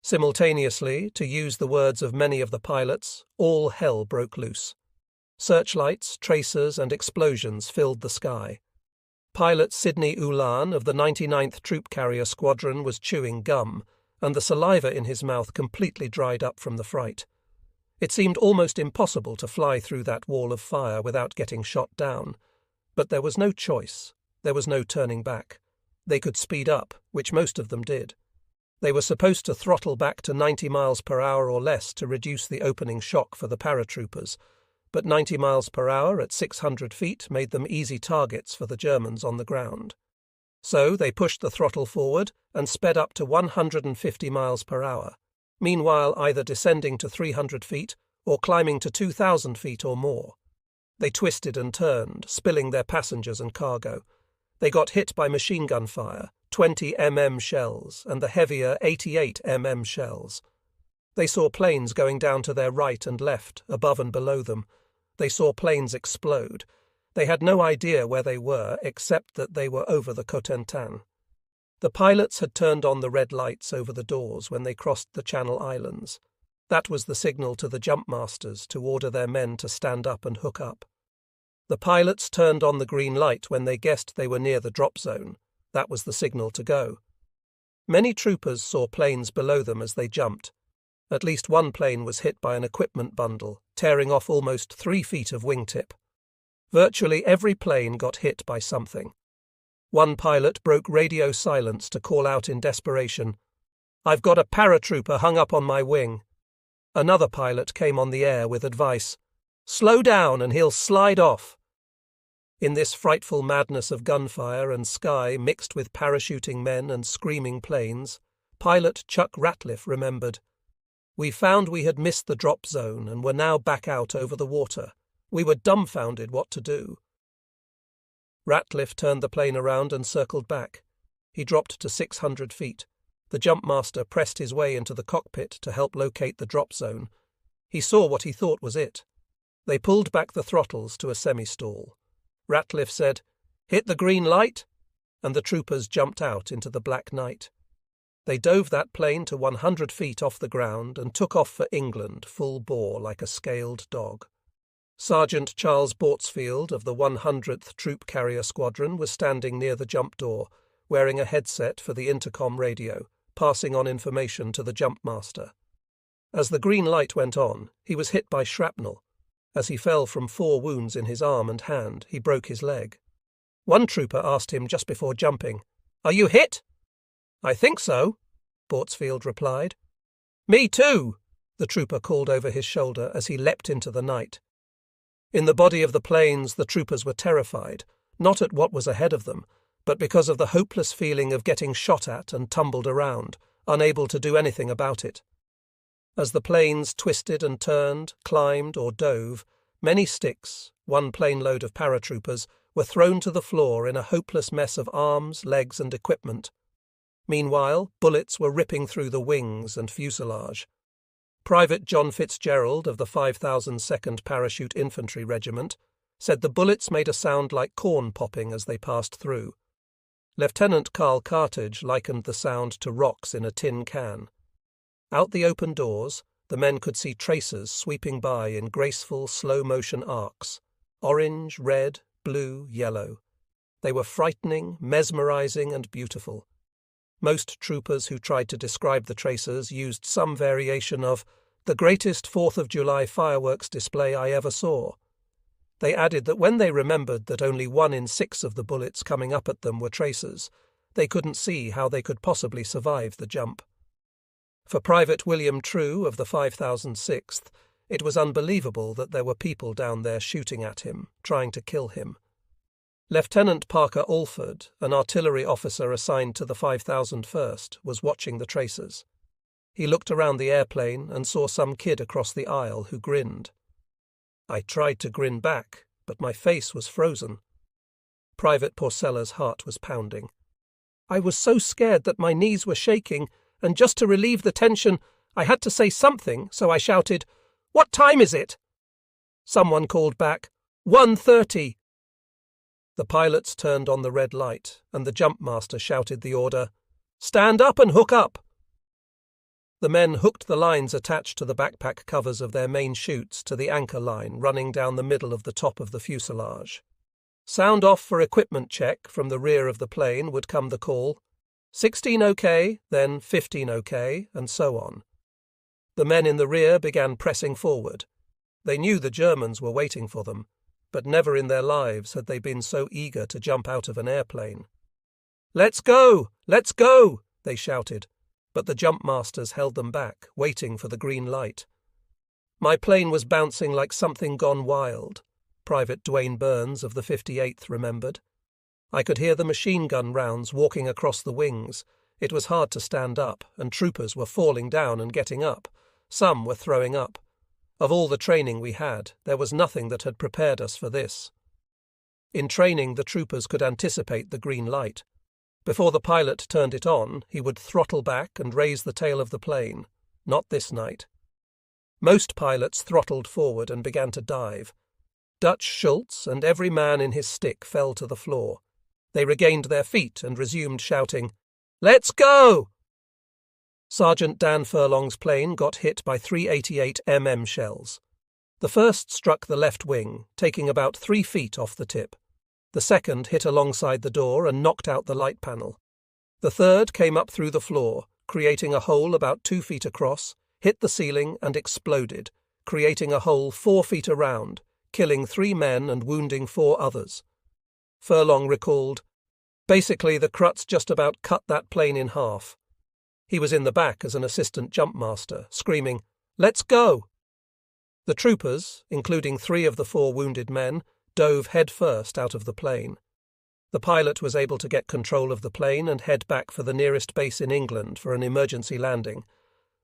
Simultaneously, to use the words of many of the pilots, all hell broke loose. Searchlights, tracers, and explosions filled the sky. Pilot Sidney Ulan of the 99th Troop Carrier Squadron was chewing gum, and the saliva in his mouth completely dried up from the fright. It seemed almost impossible to fly through that wall of fire without getting shot down. But there was no choice. There was no turning back. They could speed up, which most of them did. They were supposed to throttle back to 90 miles per hour or less to reduce the opening shock for the paratroopers, but 90 miles per hour at 600 feet made them easy targets for the Germans on the ground. So they pushed the throttle forward and sped up to 150 miles per hour, meanwhile either descending to 300 feet or climbing to 2,000 feet or more. They twisted and turned, spilling their passengers and cargo. They got hit by machine gun fire, 20 mm shells, and the heavier 88 mm shells. They saw planes going down to their right and left, above and below them. They saw planes explode. They had no idea where they were, except that they were over the Cotentin. The pilots had turned on the red lights over the doors when they crossed the Channel Islands. That was the signal to the jumpmasters to order their men to stand up and hook up. The pilots turned on the green light when they guessed they were near the drop zone. That was the signal to go. Many troopers saw planes below them as they jumped. At least one plane was hit by an equipment bundle, tearing off almost 3 feet of wingtip. Virtually every plane got hit by something. One pilot broke radio silence to call out in desperation, "I've got a paratrooper hung up on my wing." Another pilot came on the air with advice, "Slow down and he'll slide off." In this frightful madness of gunfire and sky mixed with parachuting men and screaming planes, pilot Chuck Ratliff remembered, "We found we had missed the drop zone and were now back out over the water. We were dumbfounded what to do." Ratliff turned the plane around and circled back. He dropped to 600 feet. The jumpmaster pressed his way into the cockpit to help locate the drop zone. He saw what he thought was it. They pulled back the throttles to a semi-stall. Ratliff said, "Hit the green light," and the troopers jumped out into the black night. They dove that plane to 100 feet off the ground and took off for England full bore like a scaled dog. Sergeant Charles Bortsfield of the 100th Troop Carrier Squadron was standing near the jump door, wearing a headset for the intercom radio, passing on information to the jumpmaster. As the green light went on, he was hit by shrapnel. As he fell from 4 wounds in his arm and hand, he broke his leg. One trooper asked him just before jumping, "Are you hit?" "I think so," Bortsfield replied. "Me too," the trooper called over his shoulder as he leapt into the night. In the body of the planes, the troopers were terrified, not at what was ahead of them, but because of the hopeless feeling of getting shot at and tumbled around, unable to do anything about it. As the planes twisted and turned, climbed or dove, many sticks, one plane load of paratroopers, were thrown to the floor in a hopeless mess of arms, legs and equipment. Meanwhile, bullets were ripping through the wings and fuselage. Private John Fitzgerald of the 5002nd Parachute Infantry Regiment said the bullets made a sound like corn popping as they passed through. Lieutenant Carl Cartage likened the sound to rocks in a tin can. Out the open doors, the men could see tracers sweeping by in graceful, slow-motion arcs, orange, red, blue, yellow. They were frightening, mesmerizing, and beautiful. Most troopers who tried to describe the tracers used some variation of "the greatest 4th of July fireworks display I ever saw." They added that when they remembered that only 1 in 6 of the bullets coming up at them were tracers, they couldn't see how they could possibly survive the jump. For Private William True of the 5006th, it was unbelievable that there were people down there shooting at him, trying to kill him. Lieutenant Parker Alford, an artillery officer assigned to the 5001st, was watching the tracers. He looked around the airplane and saw some kid across the aisle who grinned. I tried to grin back, but my face was frozen. Private Porcella's heart was pounding. I was so scared that my knees were shaking, and just to relieve the tension, I had to say something, so I shouted, "What time is it?" Someone called back, 1:30. The pilots turned on the red light, and the jump master shouted the order, "Stand up and hook up." The men hooked the lines attached to the backpack covers of their main chutes to the anchor line running down the middle of the top of the fuselage. Sound off for equipment check from the rear of the plane would come the call, 16 OK, then 15 OK, and so on. The men in the rear began pressing forward. They knew the Germans were waiting for them, but never in their lives had they been so eager to jump out of an airplane. "Let's go! Let's go!" they shouted, but the jump masters held them back, waiting for the green light. My plane was bouncing like something gone wild, Private Dwayne Burns of the 58th remembered. I could hear the machine gun rounds walking across the wings. It was hard to stand up, and troopers were falling down and getting up. Some were throwing up. Of all the training we had, there was nothing that had prepared us for this. In training, the troopers could anticipate the green light. Before the pilot turned it on, he would throttle back and raise the tail of the plane. Not this night. Most pilots throttled forward and began to dive. Dutch Schultz and every man in his stick fell to the floor. They regained their feet and resumed shouting, "Let's go!" Sergeant Dan Furlong's plane got hit by 388 shells. The first struck the left wing, taking about 3 feet off the tip. The second hit alongside the door and knocked out the light panel. The third came up through the floor, creating a hole about 2 feet across, hit the ceiling and exploded, creating a hole 4 feet around, killing 3 men and wounding 4 others. Furlong recalled, "Basically, the Kruts just about cut that plane in half." He was in the back as an assistant jump master, screaming, "Let's go!" The troopers, including 3 of the 4 wounded men, dove headfirst out of the plane. The pilot was able to get control of the plane and head back for the nearest base in England for an emergency landing.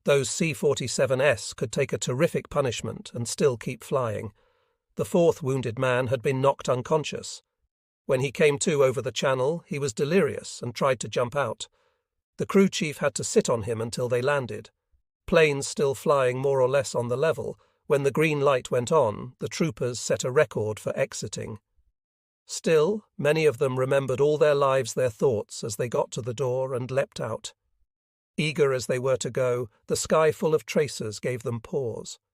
Those C-47S could take a terrific punishment and still keep flying. The 4th wounded man had been knocked unconscious. When he came to over the channel, he was delirious and tried to jump out. The crew chief had to sit on him until they landed. Planes still flying more or less on the level, when the green light went on, the troopers set a record for exiting. Still, many of them remembered all their lives their thoughts as they got to the door and leapt out. Eager as they were to go, the sky full of tracers gave them pause.